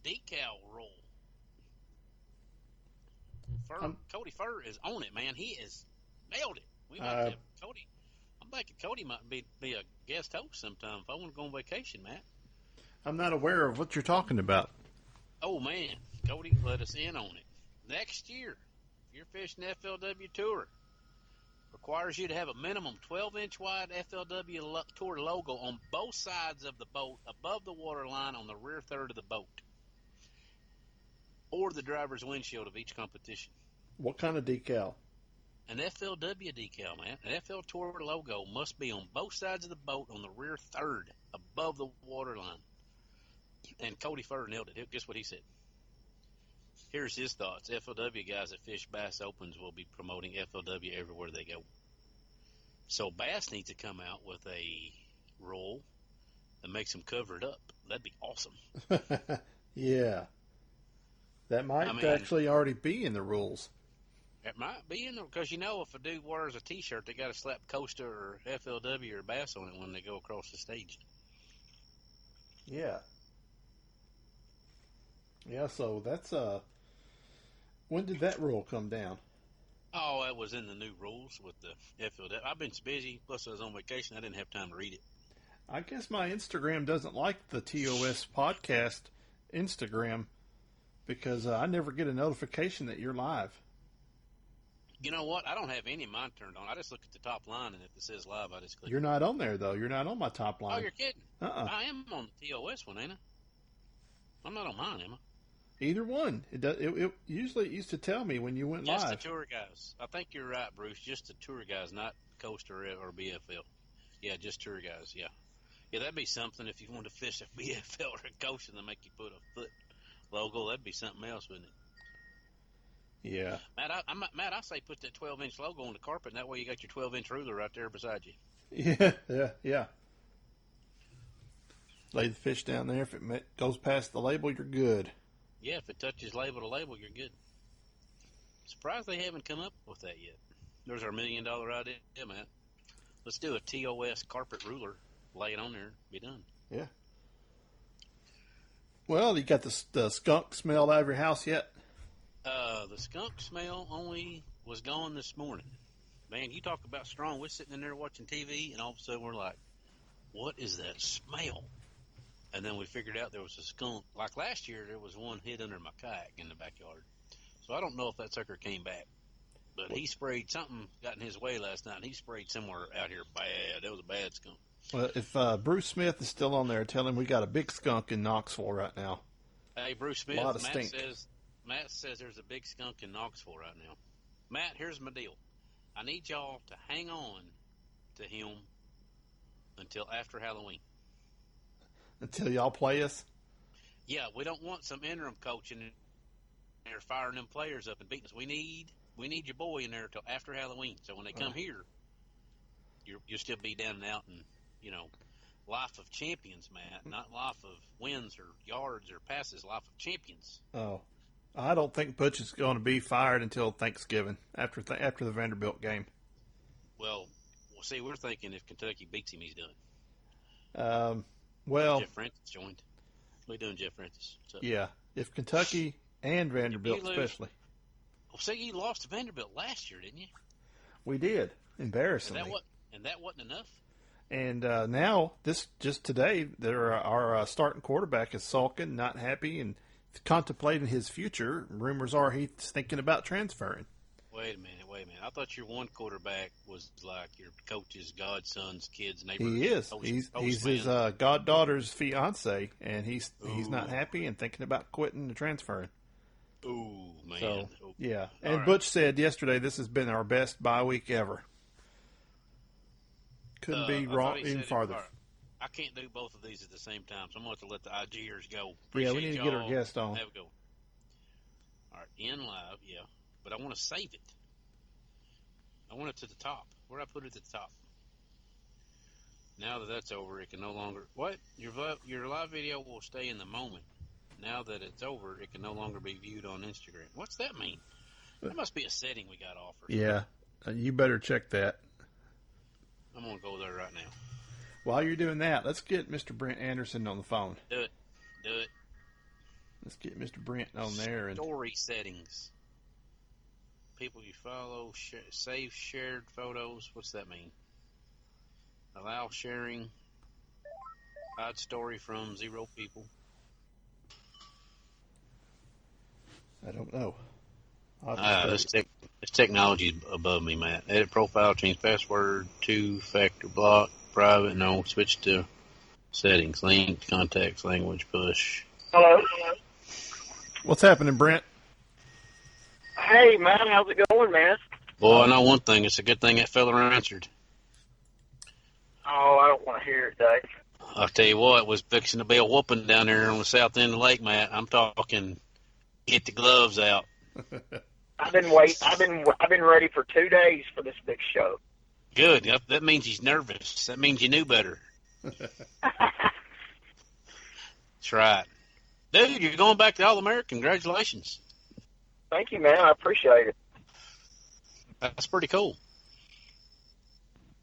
decal rule. Cody Fur is on it, man. He has nailed it. We might have Cody. I'm thinking Cody might be a guest host sometime if I want to go on vacation, Matt. I'm not aware of what you're talking about. Oh, man. Cody let us in on it. Next year, if you're fishing FLW Tour, requires you to have a minimum 12-inch wide FLW Tour logo on both sides of the boat, above the waterline on the rear third of the boat, or the driver's windshield of each competition. What kind of decal? An FLW decal, man. An FL Tour logo must be on both sides of the boat on the rear third, above the waterline. And Cody Fur nailed it. Guess what he said? Here's his thoughts. FLW guys that fish Bass Opens will be promoting FLW everywhere they go. So Bass needs to come out with a rule that makes them cover it up. That'd be awesome. Yeah. That might actually already be in the rules. It might be in there because, if a dude wears a T-shirt, they got to slap Costa or FLW or Bass on it when they go across the stage. Yeah. Yeah, so that's when did that rule come down? Oh, it was in the new rules with the FLW. I've been busy, plus I was on vacation. I didn't have time to read it. I guess my Instagram doesn't like the TOS podcast Instagram because I never get a notification that you're live. You know what? I don't have any of mine turned on. I just look at the top line, and if it says live, I just click. You're not on there, though. You're not on my top line. Oh, you're kidding? I am on the TOS one, ain't I? I'm not on mine, am I? Either one. It usually used to tell me when you went live. Just live. the tour guys. I think you're right, Bruce. Just the tour guys, not Coaster or BFL. Yeah, just tour guys. Yeah, that'd be something if you wanted to fish a BFL or a Coaster and make you put a foot logo. That'd be something else, wouldn't it? Yeah. Matt, I say put that 12-inch logo on the carpet, and that way you got your 12-inch ruler right there beside you. Yeah. Lay the fish down there. If it goes past the label, you're good. Yeah, if it touches label to label, you're good. Surprised they haven't come up with that yet. There's our $1 million idea, Matt. Let's do a TOS carpet ruler. Lay it on there. Be done. Yeah. Well, you got the skunk smell out of your house yet? The skunk smell only was gone this morning. Man, you talk about strong. We're sitting in there watching TV, and all of a sudden we're like, what is that smell? And then we figured out there was a skunk. Like last year, there was one hid under my kayak in the backyard. So I don't know if that sucker came back. But he sprayed something, got in his way last night, and he sprayed somewhere out here bad. That was a bad skunk. Well, if Bruce Smith is still on there, tell him we got a big skunk in Knoxville right now. Hey, Bruce Smith, a lot of stink. Matt says there's a big skunk in Knoxville right now. Matt, here's my deal. I need y'all to hang on to him until after Halloween. Until y'all play us? Yeah, we don't want some interim coaching and they're firing them players up and beating us. We need your boy in there until after Halloween. So when they come here, you'll still be down and out and, life of champions, Matt, not life of wins or yards or passes, life of champions. Oh. I don't think Butch is going to be fired until Thanksgiving, after the Vanderbilt game. Well, see, we're thinking if Kentucky beats him, he's done. Jeff Francis joined. What are you doing, Jeff Francis? Yeah, if Kentucky and Vanderbilt especially. Well, see, you lost to Vanderbilt last year, didn't you? We did, embarrassingly. And that wasn't enough? And now, just today, our starting quarterback is sulking, not happy, and contemplating his future. Rumors are he's thinking about transferring. Wait a minute. I thought your one quarterback was like your coach's godson's kid's neighbor. He is. He's his goddaughter's fiance, and he's not happy and thinking about quitting and transferring. Ooh, man. So, yeah. All And right. Butch said yesterday this has been our best bye week ever. Couldn't be wrong even farther. I can't do both of these at the same time, so I'm going to have to let the IGers go. Yeah, we need to get our guest on. Have a go. All right, in live, yeah. But I want to save it. I want it to the top. Where do I put it at the top? Now that that's over, it can no longer... What? Your live video will stay in the moment. Now that it's over, it can no longer be viewed on Instagram. What's that mean? That must be a setting we got off. Yeah, you better check that. I'm going to go there right now. While you're doing that, let's get Mr. Brent Anderson on the phone. Do it. Let's get Mr. Brent on there. And Story settings. People you follow, save shared photos. What's that mean? Allow sharing. Hide story from 0 people. I don't know. This technology is above me, Matt. Edit profile, change password, 2-factor block, private, no, switch to settings, linked, contacts, language, push. Hello. What's happening, Brent? Hey, man, how's it going, man? Boy, I know one thing. It's a good thing that fella answered. Oh, I don't want to hear it, Dave. I'll tell you what, it was fixing to be a whooping down there on the south end of the lake, Matt. I'm talking, get the gloves out. I've been waiting. I've been ready for 2 days for this big show. Good. That means he's nervous. That means you knew better. That's right. Dude, you're going back to All-American. Congratulations. Thank you, man. I appreciate it. That's pretty cool.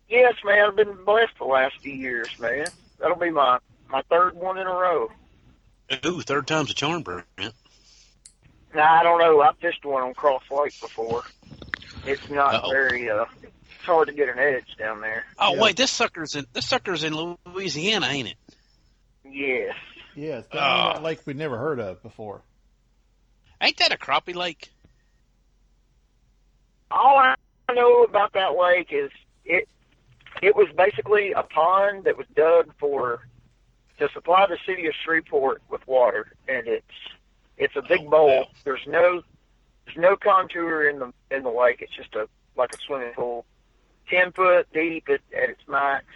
Yes, man. I've been blessed the last few years, man. That'll be my 3rd one in a row. Ooh, 3rd time's a charm, Brent. Now, I don't know. I've fished one on Cross Lake before. It's not very. It's hard to get an edge down there. Oh yeah. Wait, this sucker's in Louisiana, ain't it? Yes. Yeah, it's down in that lake we'd never heard of before. Ain't that a crappie lake? All I know about that lake is it was basically a pond that was dug to supply the city of Shreveport with water, and it's a big bowl. Yeah. There's no contour in the lake. It's just like a swimming pool, 10 foot deep at its max.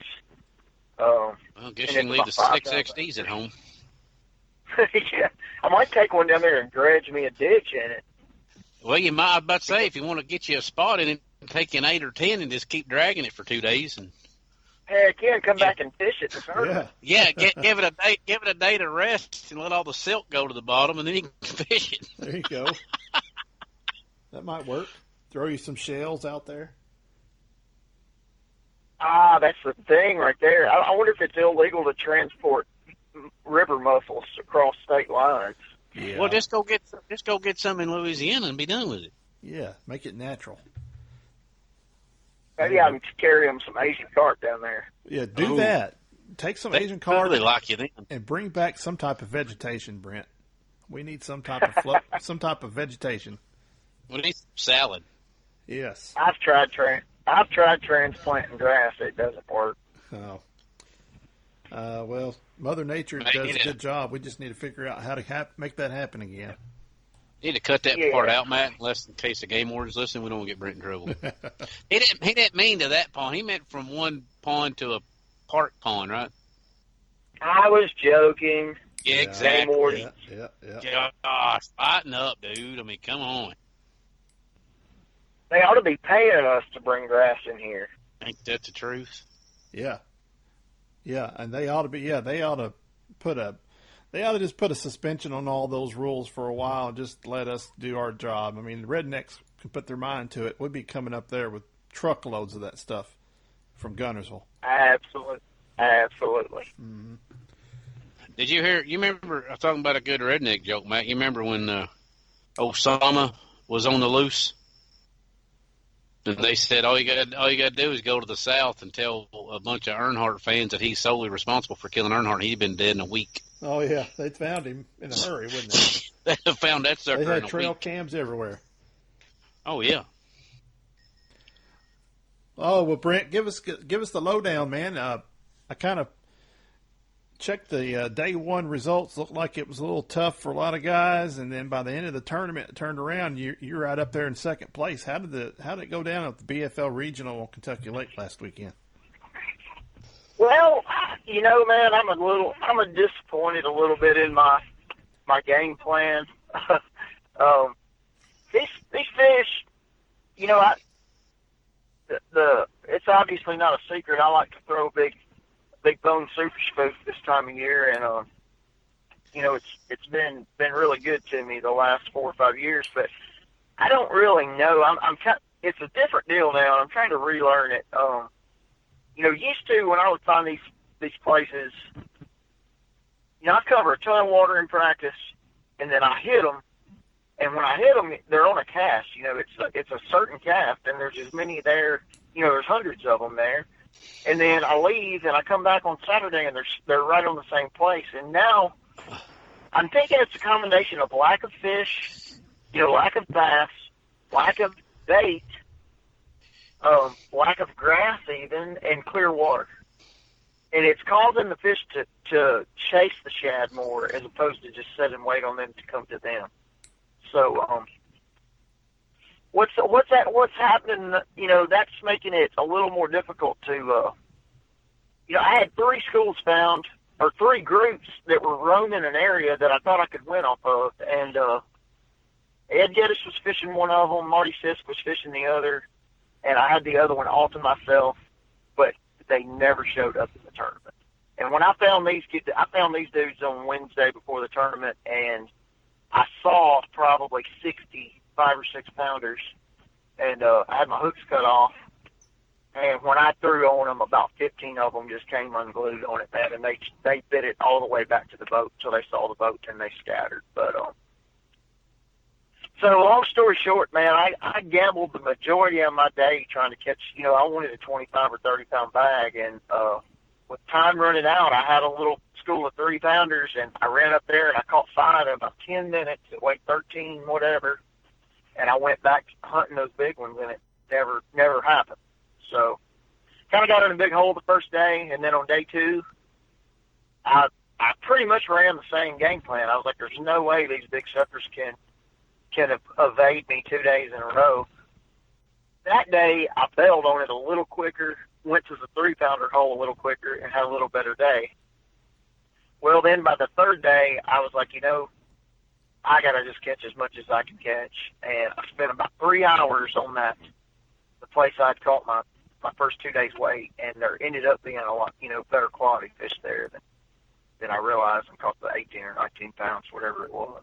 Well, I guess you can leave the 6 XDs at home. Yeah, I might take one down there and dredge me a ditch in it. Well, you might. I was about to say, if you want to get you a spot in it, take you an 8 or 10 and just keep dragging it for 2 days. And heck yeah, come back and fish it. Yeah, give it a day. Give it a day to rest and let all the silt go to the bottom, and then you can fish it. There you go. That might work. Throw you some shells out there. Ah, that's the thing right there. I wonder if it's illegal to transport river mussels across state lines. Yeah. Well, just go get some in Louisiana and be done with it. Yeah, make it natural. Maybe I can carry them some Asian carp down there. Yeah, do that. Take some Asian carp really like you then. And bring back some type of vegetation, Brent. We need some type of some type of vegetation. We need some salad. Yes. I've tried transplanting grass. It doesn't work. Oh. Well, Mother Nature does a good job. We just need to figure out how to make that happen again. You need to cut that part out, Matt, unless in case the game warden's listening, we don't want to get Brent in trouble. He didn't mean to that pond. He meant from one pond to a park pond, right? I was joking. Yeah, exactly. Yeah. Gosh, fighten up, dude. I mean, come on. They ought to be paying us to bring grass in here. Ain't that the truth? Yeah. Yeah, and they ought to just put a suspension on all those rules for a while and just let us do our job. I mean, the rednecks can put their mind to it. We'd be coming up there with truckloads of that stuff from Gunnersville. Absolutely. Mm-hmm. Did you hear? You remember? I'm talking about a good redneck joke, Matt. You remember when Osama was on the loose? And they said all you got to do is go to the South and tell a bunch of Earnhardt fans that he's solely responsible for killing Earnhardt. He'd been dead in a week. Oh yeah, they found him in a hurry, wouldn't they? They found that sucker. They had trail cams everywhere. Oh yeah. Oh well, Brent, give us the lowdown, man. I kind of checked the day one results. Looked like it was a little tough for a lot of guys, and then by the end of the tournament, it turned around. You're right up there in second place. How did it go down at the BFL Regional on Kentucky Lake last weekend? Well, man, I'm disappointed a little bit in my game plan. These fish, it's obviously not a secret. I like to throw big bone super spook this time of year, and it's been really good to me the last 4 or 5 years. But I don't really know. It's a different deal now. I'm trying to relearn it. Used to when I would find these places, I cover a ton of water in practice, and then I hit them. And when I hit them, they're on a cast. It's a certain cast, and there's as many there. There's hundreds of them there. And then I leave, and I come back on Saturday, and they're right on the same place. And now I'm thinking it's a combination of lack of fish, lack of bass, lack of bait, lack of grass even, and clear water. And it's causing the fish to chase the shad more as opposed to just sit and wait on them to come to them. So, what's happening? That's making it a little more difficult to. I had 3 schools found, or 3 groups that were roaming an area that I thought I could win off of, and Ed Geddes was fishing one of them, Marty Sisk was fishing the other, and I had the other one all to myself, but they never showed up in the tournament. And when I found these dudes on Wednesday before the tournament, and I saw probably 60 5 or 6 pounders, and I had my hooks cut off. And when I threw on them, about 15 of them just came unglued on it, man, and they bit it all the way back to the boat until they saw the boat and they scattered. But so long story short, man, I gambled the majority of my day trying to catch. I wanted a 25 or 30 pound bag, and with time running out, I had a little school of 3 pounders, and I ran up there and I caught 5 in about 10 minutes at weight 13, whatever. And I went back hunting those big ones, and it never happened. So, kind of got in a big hole the first day, and then on day 2, I pretty much ran the same game plan. I was like, there's no way these big suckers can evade me 2 days in a row. That day, I bailed on it a little quicker, went to the 3-pounder hole a little quicker, and had a little better day. Well, then by the 3rd day, I was like, I got to just catch as much as I can catch. And I spent about 3 hours on the place I'd caught my first 2 days' weight, and there ended up being a lot, better quality fish there than I realized, and caught the 18 or 19 pounds, whatever it was.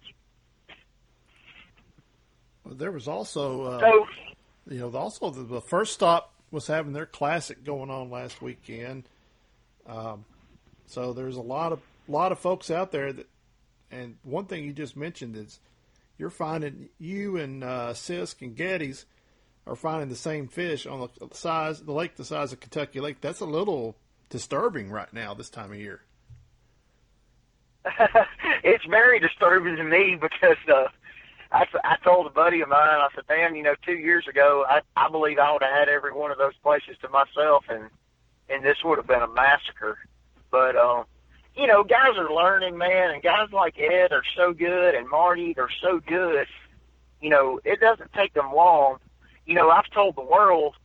Well, there was also, the first stop was having their classic going on last weekend. So there's a lot of folks out there that, and one thing you just mentioned is you're finding you and Sisk and Geddes are finding the same fish on the lake the size of Kentucky Lake. That's a little disturbing right now this time of year. It's very disturbing to me because I told a buddy of mine, I said, man, 2 years ago, I believe I would have had every one of those places to myself, and this would have been a massacre. But, guys are learning, man, and guys like Ed are so good, and Marty, they're so good. It doesn't take them long. I've told the world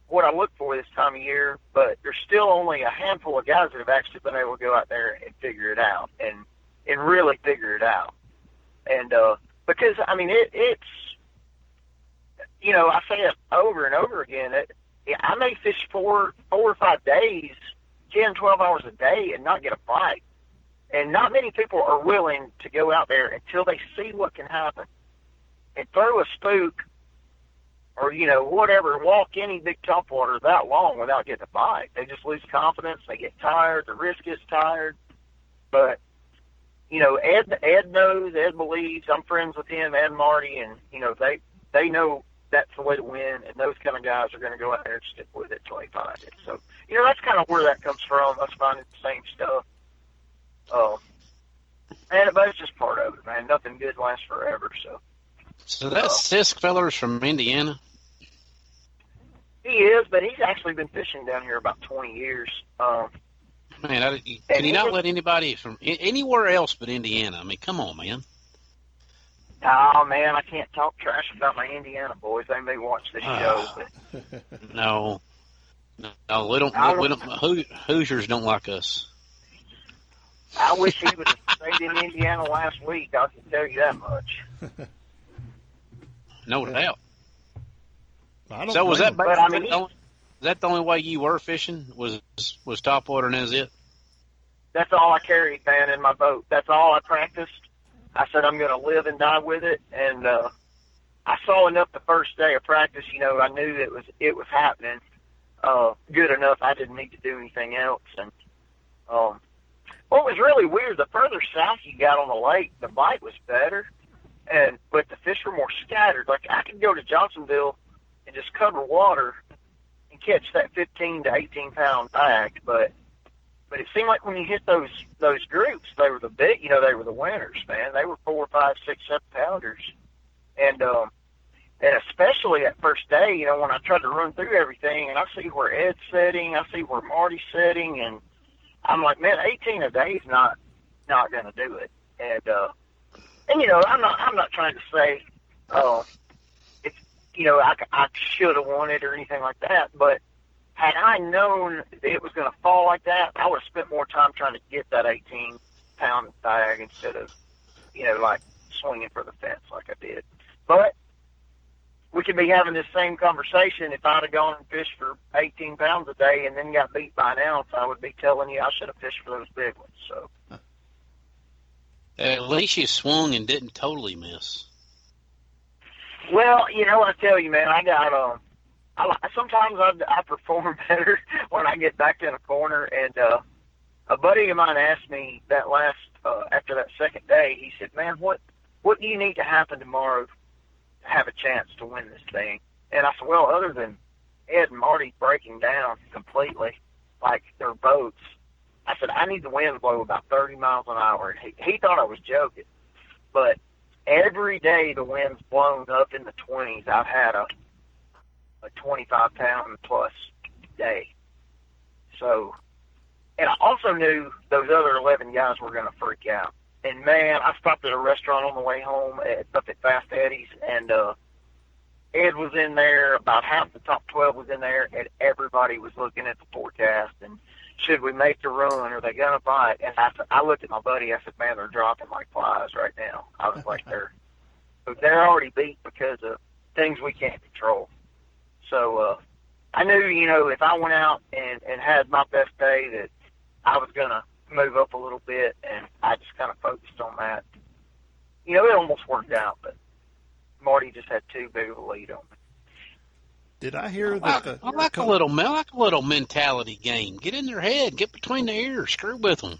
what I look for this time of year, but there's still only a handful of guys that have actually been able to go out there and figure it out and really figure it out. And because, it's, I say it over and over again. I may fish 4 or 5 days, 10, 12 hours a day and not get a bite. And not many people are willing to go out there until they see what can happen and throw a spook or, whatever, walk any big topwater that long without getting a bite. They just lose confidence. They get tired. The wrist gets tired. But, Ed knows, Ed believes. I'm friends with him and Marty, and, they know that's the way to win, and those kind of guys are going to go out there and stick with it until they find it. So, that's kind of where that comes from, us finding the same stuff. But it's just part of it, man. Nothing good lasts forever, so. So that Sisk feller's from Indiana? He is, but he's actually been fishing down here about 20 years. Man, can he not let anybody from anywhere else but Indiana? Come on, man. Oh, man, I can't talk trash about my Indiana boys. They may watch this show. But... No, we don't. Hoosiers don't like us. I wish he would have stayed in Indiana last week. I can tell you that much. No doubt. So was that? But, is that the only way you were fishing? Was topwater, and that's it? That's all I carried, man, in my boat. That's all I practiced. I said I'm going to live and die with it, and I saw enough the first day of practice. I knew it was happening good enough. I didn't need to do anything else, and What was really weird, the further south you got on the lake, the bite was better, but the fish were more scattered. Like, I could go to Johnsonville and just cover water and catch that 15 to 18 pound bag, but it seemed like when you hit those groups, they were the big, they were the winners, man. They were 4, 5, 6, 7 pounders, and especially that first day, when I tried to run through everything, and I see where Ed's setting, I see where Marty's setting, and I'm like, man, 18 a day is not going to do it. And I'm not trying to say, it's, I should have won it or anything like that. But had I known that it was going to fall like that, I would have spent more time trying to get that 18-pound bag instead of, like swinging for the fence like I did. But we could be having this same conversation if I'd have gone and fished for 18 pounds a day and then got beat by an ounce. I would be telling you I should have fished for those big ones. So at least you swung and didn't totally miss. Well, I tell you, man, I got sometimes I perform better when I get back in a corner. And a buddy of mine asked me that after that second day, he said, man, what do you need to happen tomorrow have a chance to win this thing? And I said, well, other than Ed and Marty breaking down completely, like their boats, I said, I need the wind to blow about 30 miles an hour. And he thought I was joking, but every day the wind's blown up in the 20s. I've had a 25-pound plus day. So, and I also knew those other 11 guys were going to freak out. And, man, I stopped at a restaurant on the way home up at Fast Eddie's, and Ed was in there. About half the top 12 was in there, and everybody was looking at the forecast and should we make the run? Are they going to bite? And I looked at my buddy. I said, man, they're dropping like flies right now. I was like, they're already beat because of things we can't control. So I knew, if I went out and had my best day that I was going to move up a little bit, and I just kind of focused on that. It almost worked out, but Marty just had too big of a lead on me. Did I hear that? I like a little mentality game. Get in their head, get between the ears, screw with them.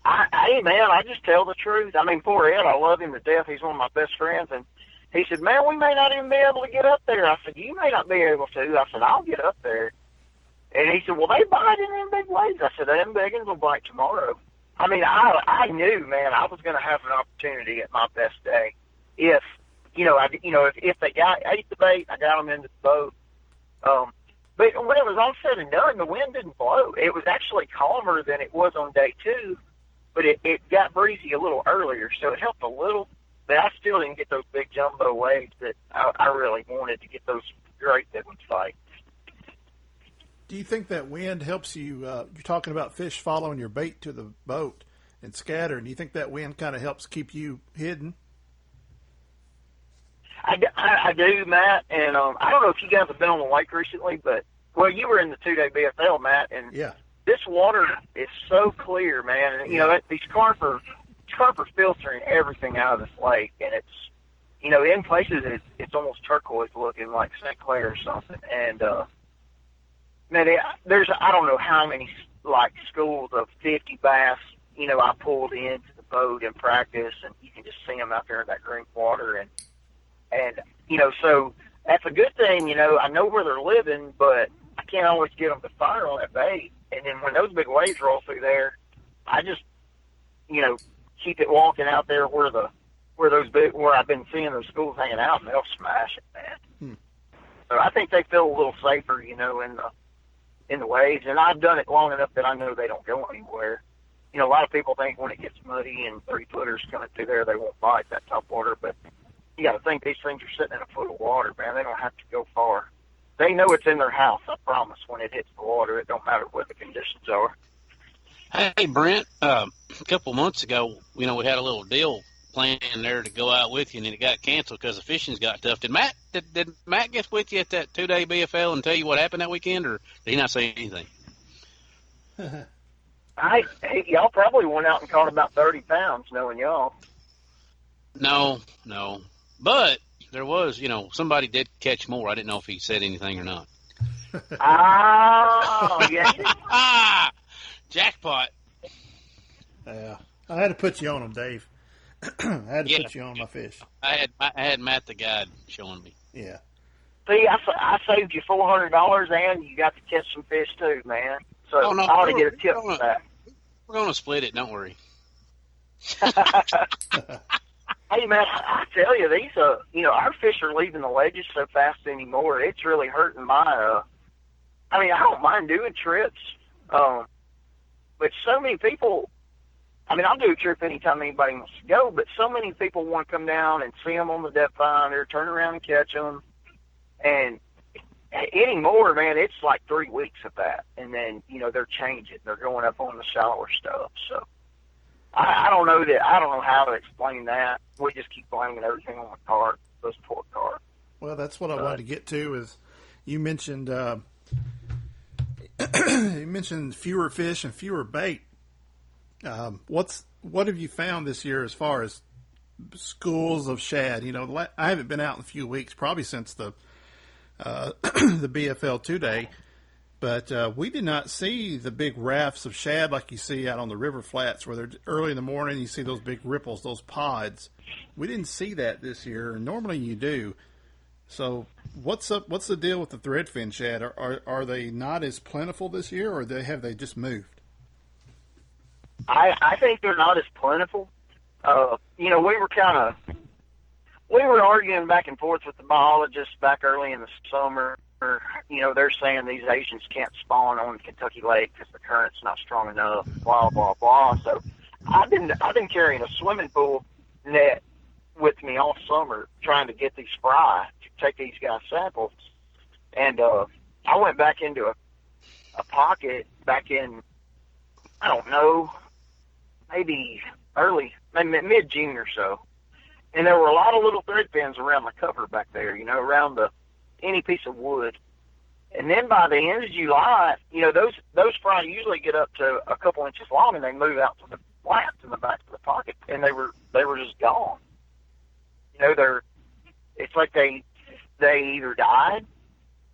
Hey, man, I just tell the truth. I mean, poor Ed, I love him to death. He's one of my best friends, and he said, man, we may not even be able to get up there. I said, you may not be able to. I said, I'll get up there. And he said, well, they bite in them big waves. I said, them big ones will bite tomorrow. I mean, I knew, man, I was going to have an opportunity at my best day. If they ate the bait, I got them into the boat. But when it was all said and done, the wind didn't blow. It was actually calmer than it was on day 2, but it got breezy a little earlier, so it helped a little. But I still didn't get those big jumbo waves that I really wanted to get those great big ones fight. Do you think that wind helps you? You're talking about fish following your bait to the boat and scattering. Do you think that wind kind of helps keep you hidden? I do, Matt, and I don't know if you guys have been on the lake recently, but, well, you were in the 2-day BFL, Matt, and yeah. This water is so clear, man, and, these carp are filtering everything out of this lake, and it's, in places it's almost turquoise looking, like St. Clair or something, and, man, there's, I don't know how many, like, schools of 50 bass, I pulled into the boat in practice, and you can just see them out there in that green water, and so that's a good thing, I know where they're living, but I can't always get them to fire on that bait. And then when those big waves roll through there, I just, keep it walking out there where I've been seeing those schools hanging out, and they'll smash it, man. So I think they feel a little safer, in the waves. And I've done it long enough that I know they don't go anywhere. A lot of people think when it gets muddy and 3-footers coming through there, they won't bite that top water, but you got to think these things are sitting in a foot of water, man. They don't have to go far. They know it's in their house, I promise. When it hits the water, it don't matter what the conditions are. Hey, Brent, a couple months ago, we had a little deal planned there to go out with you, and then it got canceled because the fishing's got tough. Did Matt get with you at that 2-day BFL and tell you what happened that weekend, or did he not say anything? Y'all probably went out and caught about 30 pounds, knowing y'all. No. But there was, somebody did catch more. I didn't know if he said anything or not. Oh, yeah. Jackpot. Yeah, I had to put you on them, Dave. I had to put you on my fish. I had Matt the guide showing me. Yeah. See, I saved you $400, and you got to catch some fish too, man. So Oh, no, I ought to get a tip for that. We're going to split it. Don't worry. Hey, man, I tell you, these, our fish are leaving the ledges so fast anymore. It's really hurting my, I don't mind doing trips, but so many people, I'll do a trip anytime anybody wants to go, but so many people want to come down and see them on the depth finder, turn around and catch them, and anymore, man, it's like 3 weeks of that, and then, they're changing. They're going up on the shallower stuff, so. I don't know how to explain that. We just keep blaming everything on the carp, those poor carp. Well, that's what I wanted to get to. Is you mentioned fewer fish and fewer bait. What have you found this year as far as schools of shad? I haven't been out in a few weeks, probably since the the BFL 2-day. But we did not see the big rafts of shad like you see out on the river flats where they're early in the morning. You see those big ripples, those pods. We didn't see that this year, and normally you do. So what's up? What's the deal with the threadfin shad? Are they not as plentiful this year, or have they just moved? I think they're not as plentiful. We were arguing back and forth with the biologists back early in the summer. They're saying these Asians can't spawn on Kentucky Lake because the current's not strong enough, blah, blah, blah. So I've been carrying a swimming pool net with me all summer trying to get these fry, to take these guys samples. And I went back into a pocket back in, I don't know, maybe mid-June or so. And there were a lot of little thread fins around the cover back there, around any piece of wood. And then by the end of July, those fry usually get up to a couple inches long, and they move out to the flats in the back of the pocket, and they were just gone. It's like they either died,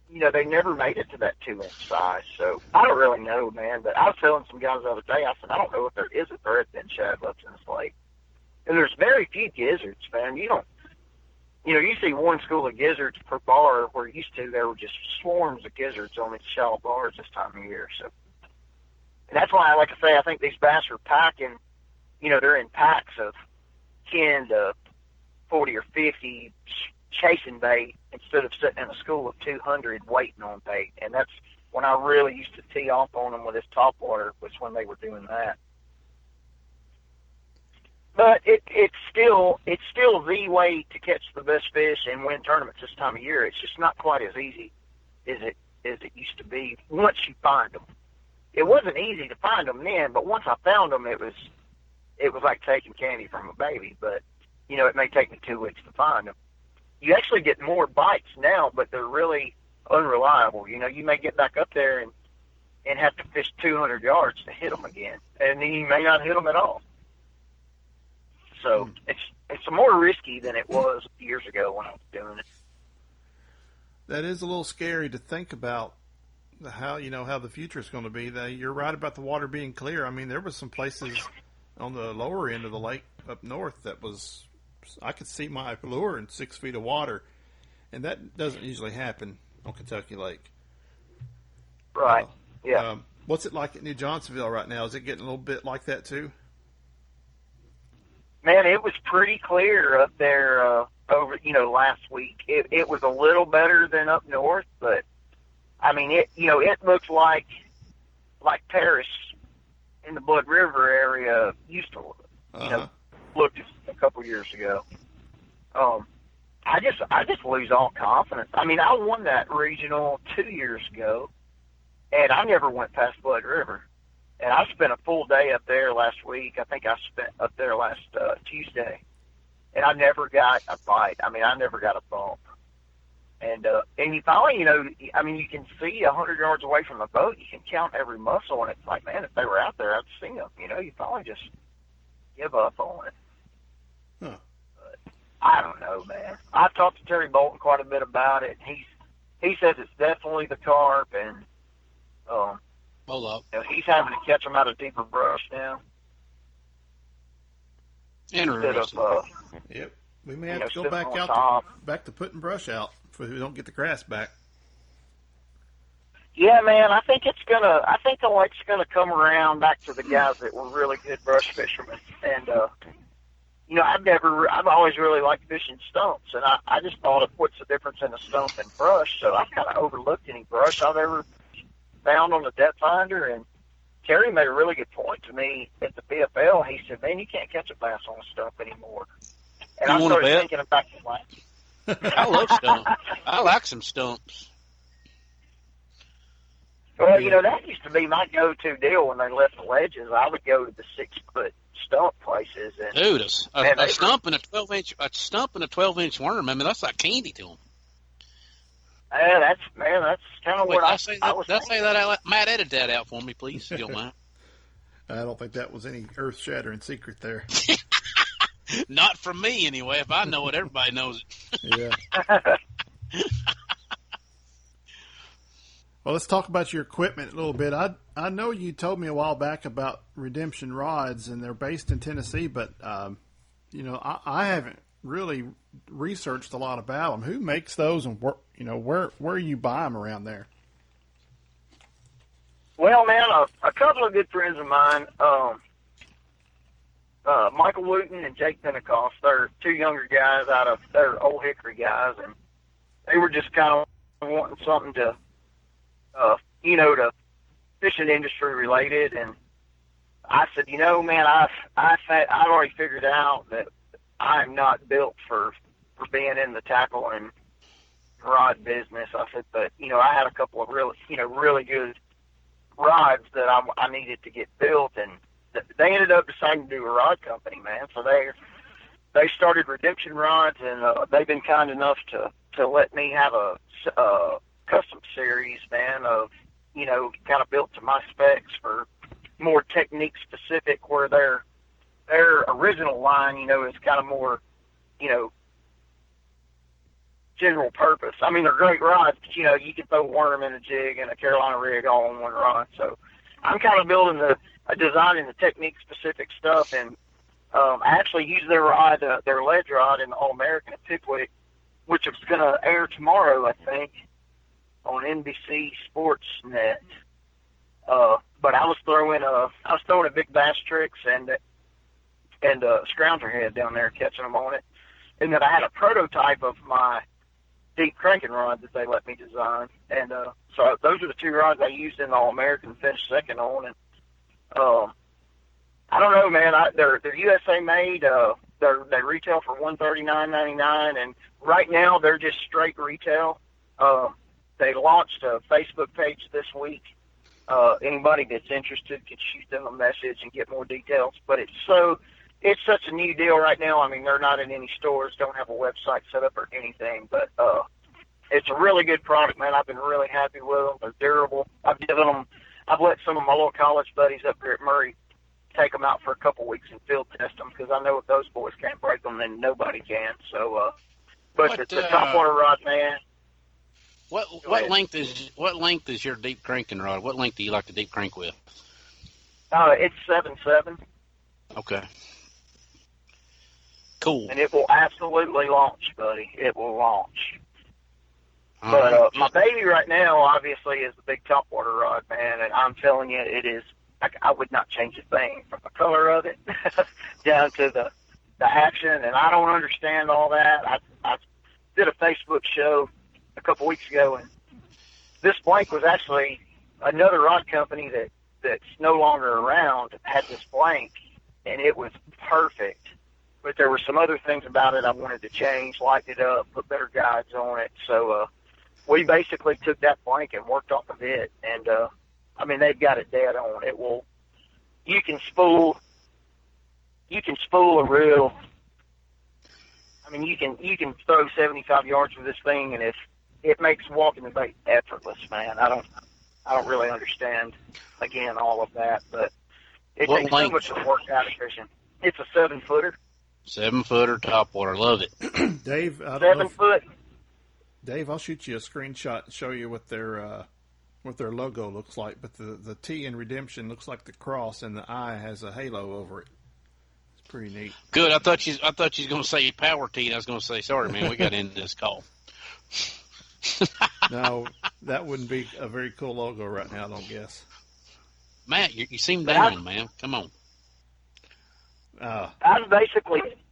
they never made it to that 2-inch size. So I don't really know, man. But I was telling some guys the other day, I said, I don't know if there is a threadfin shad left in this lake. And there's very few gizzards, man. You see one school of gizzards per bar, where used to there were just swarms of gizzards on these shallow bars this time of year. So, and that's why, like I say, I think these bass are packing. They're in packs of 10 to 40 or 50 chasing bait instead of sitting in a school of 200 waiting on bait. And that's when I really used to tee off on them with this topwater, was when they were doing that. But it's still the way to catch the best fish and win tournaments this time of year. It's just not quite as easy as it used to be once you find them. It wasn't easy to find them then, but once I found them, it was like taking candy from a baby. But it may take me 2 weeks to find them. You actually get more bites now, but they're really unreliable. You may get back up there and have to fish 200 yards to hit them again, and then you may not hit them at all. So it's more risky than it was years ago when I was doing it. That is a little scary to think about how the future is going to be. You're right about the water being clear. There was some places on the lower end of the lake up north that I could see my lure in 6 feet of water, and that doesn't usually happen on Kentucky Lake. Right. Yeah. What's it like at New Johnsonville right now? Is it getting a little bit like that too? Man, it was pretty clear up there over last week. It was a little better than up north, but it looks like Paris in the Blood River area used to look. Looked a couple years ago. I just lose all confidence. I won that regional 2 years ago, and I never went past Blood River. And I spent a full day up there last week. I think I spent up there last Tuesday, and I never got a bite. I never got a bump. And you finally, you can see 100 yards away from the boat. You can count every mussel, and it's like, man, if they were out there, I'd see them. You finally just give up on it. Huh. But I don't know, man. I've talked to Terry Bolton quite a bit about it. He says it's definitely the carp, and Bullock. He's having to catch them out of deeper brush now. Instead Interesting. of, Yep. We may have to go back sitting on out top. back to putting brush out if we don't get the grass back. Yeah, man, I think the lake's gonna come around back to the guys that were really good brush fishermen. And, I've always really liked fishing stumps, and I just thought of what's the difference in a stump and brush, so I kind of overlooked any brush I've ever found on the depth finder. And Terry made a really good point to me at the PFL. He said, man, you can't catch a bass on a stump anymore. And I started thinking about it like, I love stumps. I like some stumps. well, that used to be my go-to deal when they left the ledges. I would go to the 6-foot stump places. And, Dude, a stump and a 12-inch worm. I mean, that's like candy to them. That's kind of what I was thinking. Say that out. Matt, edit that out for me, please, if you don't mind. I don't think that was any earth-shattering secret there. Not from me, anyway. If I know it, everybody knows it. Yeah. Well, let's talk about your equipment a little bit. I know you told me a while back about Redemption rods, and they're based in Tennessee, but I haven't really researched a lot about them. Who makes those, and where you buy them around there? Well, man, a couple of good friends of mine, Michael Wooten and Jake Pentecost. They're two younger guys they're Old Hickory guys, and they were just kind of wanting something to to fishing industry related. And I said, man, I've already figured out that I'm not built for being in the tackle and rod business. I said, but I had a couple of really good rods that I needed to get built, and they ended up deciding to do a rod company, man. So they started Redemption Rods, and they've been kind enough to let me have a custom series, man, of kind of built to my specs for more technique specific, where their original line, is kind of more, general purpose. I mean, they're great rods, but you can throw a worm in a jig and a Carolina rig all on one rod. So I'm kind of building designing the technique specific stuff, and I actually use their rod, their ledge rod in the All-American at Pickwick, which is going to air tomorrow, I think, on NBC Sportsnet. But I was throwing a big bass tricks and scrounger head down there, catching them on it. And then I had a prototype of my deep cranking rod that they let me design. And so those are the two rods I used in the All-American, finished second on. And I don't know, man. They're USA made. They retail for $139.99, and right now they're just straight retail. They launched a Facebook page this week. Anybody that's interested could shoot them a message and get more details. But it's such a new deal right now. I mean, they're not in any stores, don't have a website set up or anything. But it's a really good product, man. I've been really happy with them. They're durable. I've let some of my little college buddies up here at Murray take them out for a couple weeks and field test them, because I know if those boys can't break them, then nobody can. So, but the topwater rod, man. What length is your deep cranking rod? What length do you like to deep crank with? It's 7.7. Okay. Cool. And it will absolutely launch, buddy. It will launch. But my baby right now, obviously, is the big topwater rod, man. And I'm telling you, it is. I would not change a thing, from the color of it down to the action. And I don't understand all that. I did a Facebook show a couple weeks ago, and this blank was actually another rod company that's no longer around had this blank, and it was perfect. But there were some other things about it I wanted to change, lighten it up, put better guides on it. So we basically took that blank and worked off of it. And I mean, they've got it dead on. It will. You can spool a reel. I mean, you can throw 75 yards with this thing, and it makes walking the bait effortless, man. I don't really understand, again, all of that, but it takes so much of the work out of fishing. It's a 7-footer. 7-footer topwater, love it. Dave, 7 foot. Dave, I'll shoot you a screenshot and show you what their what their logo looks like, but the T in Redemption looks like the cross, and the I has a halo over it. It's pretty neat. Good. I thought you was going to say Power T, and I was going to say, sorry, man, we got to end this call. No, that wouldn't be a very cool logo right now, I don't guess. Matt, you seem down, man. Come on.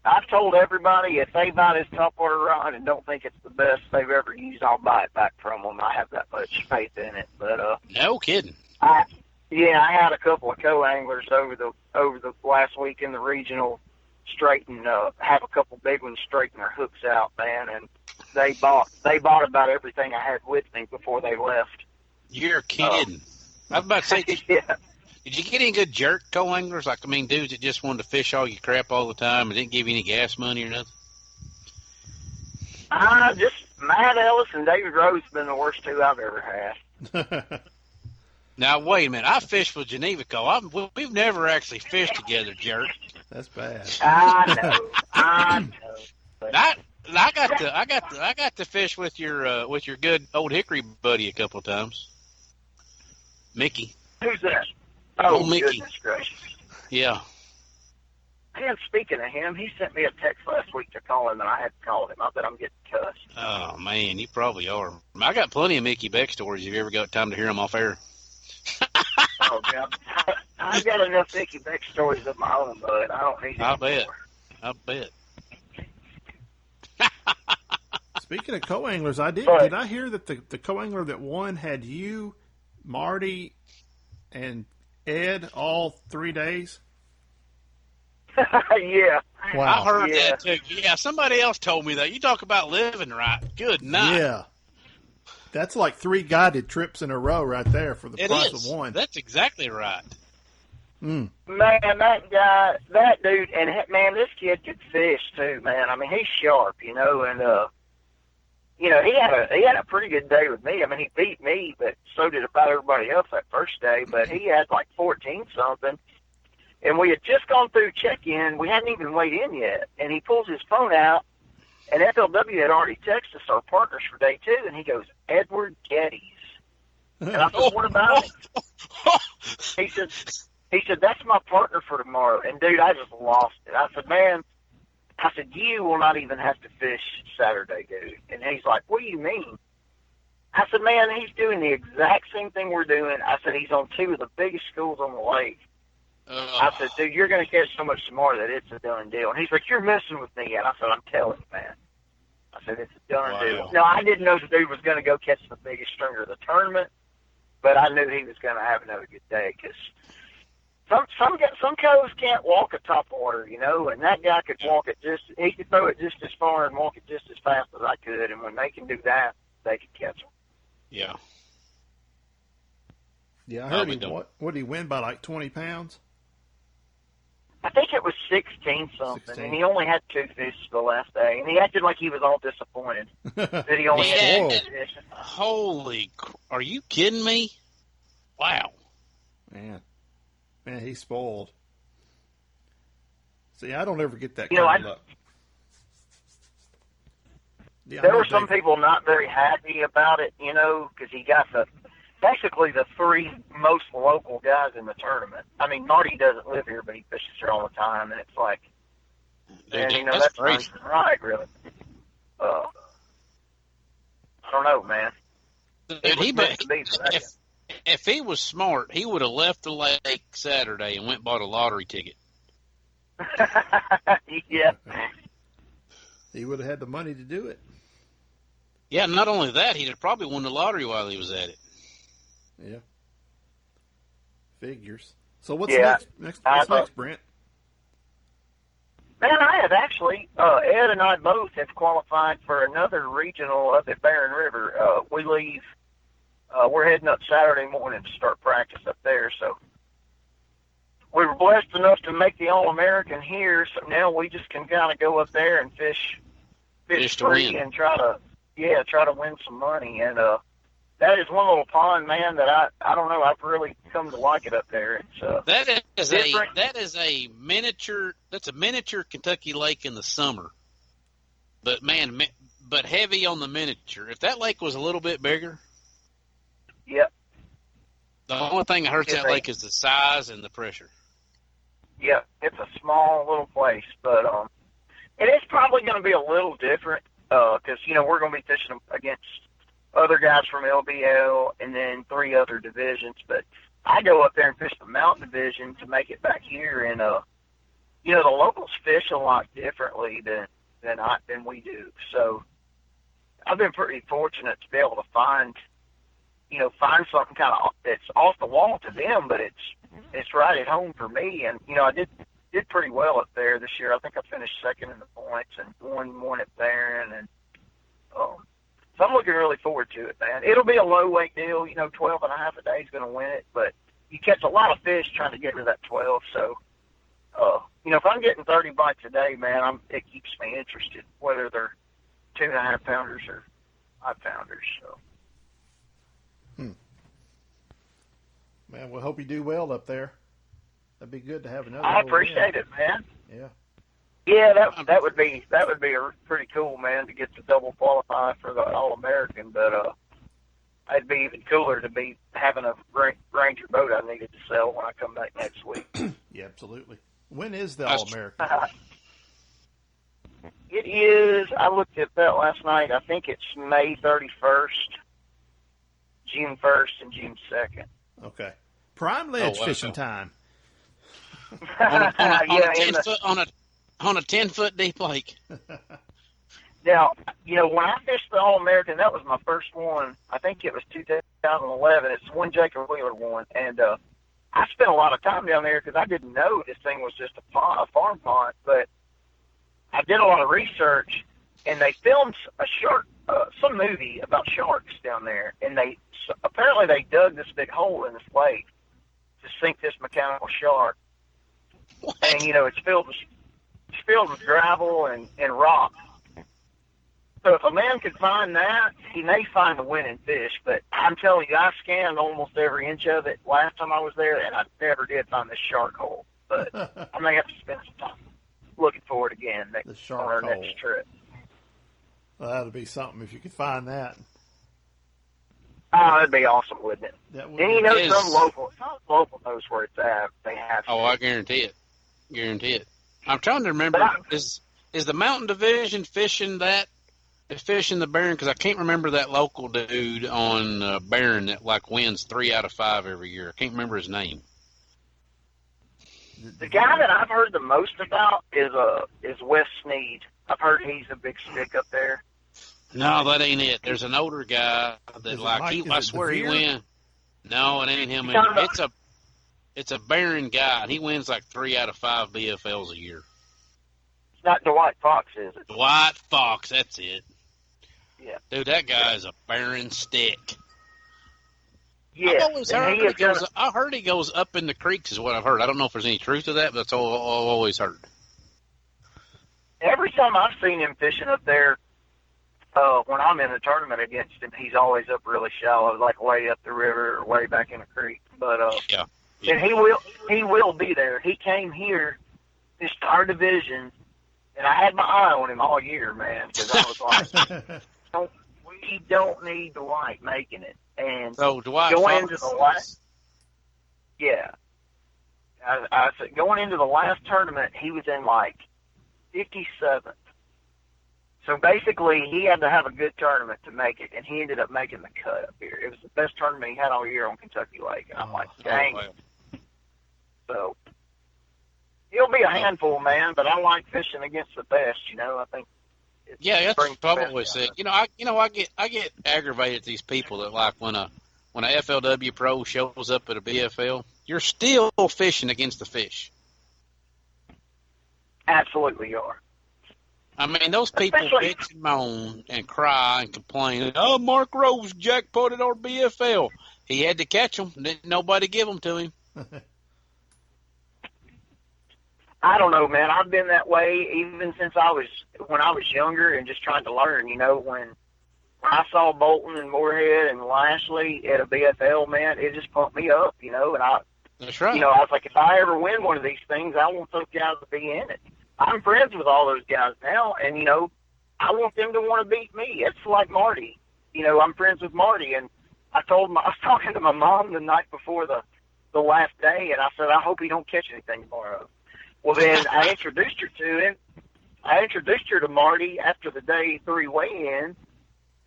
I've told everybody if they buy this topwater rod and don't think it's the best they've ever used, I'll buy it back from them. I have that much faith in it. But no kidding. I had a couple of co-anglers over the last week in the regional have a couple big ones straighten their hooks out, man, and they bought about everything I had with me before they left. You're kidding. I was about to say, yeah. Did you get any good jerk co-anglers? Dudes that just wanted to fish all your crap all the time and didn't give you any gas money or nothing? Just Matt Ellis and David Rose have been the worst two I've ever had. Now, wait a minute. I fished with Geneva Co. We've never actually fished together, jerk. That's bad. I know. But I got to fish with your good Old Hickory buddy a couple of times. Mickey. Who's that? Oh, Mickey. Goodness gracious. Yeah. And speaking of him, he sent me a text last week to call him, and I had to call him. I bet I'm getting cussed. Oh, man, you probably are. I got plenty of Mickey Beck stories if you ever got time to hear them off air. Oh, God. I've got enough Mickey Beck stories of my own, bud. I don't need any more. I bet. Speaking of co-anglers, did I hear that the co-angler that won had you, Marty, and Ed all 3 days? Yeah. Wow. I heard that too. Yeah, somebody else told me that. You talk about living right. Good night. Yeah. That's like 3 guided trips in a row right there for the price of one. That's exactly right. Mm. Man, that dude, and man, this kid could fish too, man. I mean, he's sharp, and he had a pretty good day with me. I mean, he beat me, but so did about everybody else that first day. But he had like 14 something, and we had just gone through check-in. We hadn't even weighed in yet, and he pulls his phone out, and FLW had already texted us our partners for day 2, and he goes, Edward Geddes. And I said, what about him? He said, that's my partner for tomorrow. And, dude, I just lost it. I said, man, you will not even have to fish Saturday, dude. And he's like, what do you mean? I said, man, he's doing the exact same thing we're doing. I said, he's on 2 of the biggest schools on the lake. I said, dude, you're going to catch so much tomorrow that it's a done deal. And he's like, you're messing with me. And I said, I'm telling you, man. I said, it's a done deal. No, I didn't know the dude was going to go catch the biggest stringer of the tournament, but I knew he was going to have another good day because some cows can't walk a top water, and that guy could walk it he could throw it just as far and walk it just as fast as I could, and when they can do that, they can catch them. Yeah. Yeah, I heard what did he win by like 20 pounds? I think it was 16 something, and he only had 2 fish the last day, and he acted like he was all disappointed that he only had 2 fish. Are you kidding me? Wow. Man, he's spoiled. See, I don't ever get that kind of luck. Yeah, there were some people not very happy about it, because he got basically the 3 most local guys in the tournament. I mean, Marty doesn't live here, but he fishes here all the time, and it's like, that's crazy. Right, really. I don't know, man. If he was smart, he would have left the lake Saturday and went and bought a lottery ticket. Yeah. He would have had the money to do it. Yeah, not only that, he'd have probably won the lottery while he was at it. Yeah. Figures. So what's next, Brent? Man, I have actually, Ed and I both have qualified for another regional up at Barren River. We leave, we're heading up Saturday morning to start practice up there, so we were blessed enough to make the All-American here, so now we just can kind of go up there and fish free and try to win some money. And that is one little pond, man, that I don't know, I've really come to like it up there. It's that is a miniature Kentucky lake in the summer. But man, heavy on the miniature. If that lake was a little bit bigger, yep. The only thing that hurts that lake is the size and the pressure. Yeah, it's a small little place, but and it's probably going to be a little different because we're going to be fishing against other guys from LBL and then 3 other divisions. But I go up there and fish the mountain division to make it back here, and the locals fish a lot differently than we do. So I've been pretty fortunate to be able to find something kind of that's off the wall to them, but it's right at home for me. And I did pretty well up there this year. I think I finished second in the points and won at Barron, and so I'm looking really forward to it, man. It'll be a low weight deal. 12 and a half a day is going to win it, but you catch a lot of fish trying to get to that 12. So, if I'm getting 30 bites a day, man, it keeps me interested, whether they're 2.5 pounders or 5 pounders. So. Man, we hope you do well up there. That'd be good to have another. I appreciate it, man. Yeah. Yeah, that would be pretty cool, man, to get to double qualify for the All-American. But it'd be even cooler to be having a Ranger boat I needed to sell when I come back next week. Yeah, absolutely. When is the All-American? It is. I looked at that last night. I think it's May 31st, June 1st, and June 2nd. Okay. Prime ledge fishing time. on a 10-foot deep lake. Now, when I fished the All-American, that was my first one. I think it was 2011. It's the one Jacob Wheeler won. And I spent a lot of time down there because I didn't know this thing was just a farm pond. But I did a lot of research, and they filmed some movie about sharks down there. And apparently they dug this big hole in this lake to sink this mechanical shark. What? And, it's filled with gravel and rock. So if a man could find that, he may find a winning fish. But I'm telling you, I scanned almost every inch of it last time I was there, and I never did find this shark hole. But I may have to spend some time looking for it again on our next trip. Well, that'd be something if you could find that. Oh, that'd be awesome, wouldn't it? That would some local knows where it's at. They have. Oh, I guarantee it. I'm trying to remember. Is the Mountain Division fishing the Barron? Because I can't remember that local dude on Barron that wins 3 out of 5 every year. I can't remember his name. The guy that I've heard the most about is Wes Sneed. I've heard he's a big stick up there. No, that ain't it. There's an older guy that I swear he wins. No, it ain't him. It's a Barron guy, and he wins 3 out of 5 BFLs a year. It's not Dwight Fox, is it? Dwight Fox, that's it. Yeah. Dude, that guy is a Barron stick. Yeah. I heard he goes up in the creeks is what I've heard. I don't know if there's any truth to that, but that's all I've always heard. Every time I've seen him fishing up there, when I'm in a tournament against him, he's always up really shallow, way up the river or way back in the creek. But yeah. And he will be there. He came here, this our division, and I had my eye on him all year, man, because I was like, we don't need Dwight making it. And so Dwight going into the last, I said going into the last tournament, he was in 57th. So basically, he had to have a good tournament to make it, and he ended up making the cut up here. It was the best tournament he had all year on Kentucky Lake, and I'm like, dang. So he'll be a handful, man. But I like fishing against the best. I think. That's probably sick. I get aggravated at these people that when a FLW pro shows up at a BFL, you're still fishing against the fish. Absolutely, you are. I mean, those people bitch and moan and cry and complain. Oh, Mark Rose jackpotted our BFL. He had to catch them. Didn't nobody give them to him. I don't know, man. I've been that way even since when I was younger and just trying to learn. When I saw Bolton and Moorhead and Lashley at a BFL, man, it just pumped me up, and That's right. I was like, if I ever win one of these things, I want those guys to be in it. I'm friends with all those guys now, and, I want them to want to beat me. It's like Marty. I'm friends with Marty, and I was talking to my mom the night before the last day, and I said, I hope he don't catch anything tomorrow. Well, then I introduced her to him. I introduced her to Marty after the day 3 weigh-in,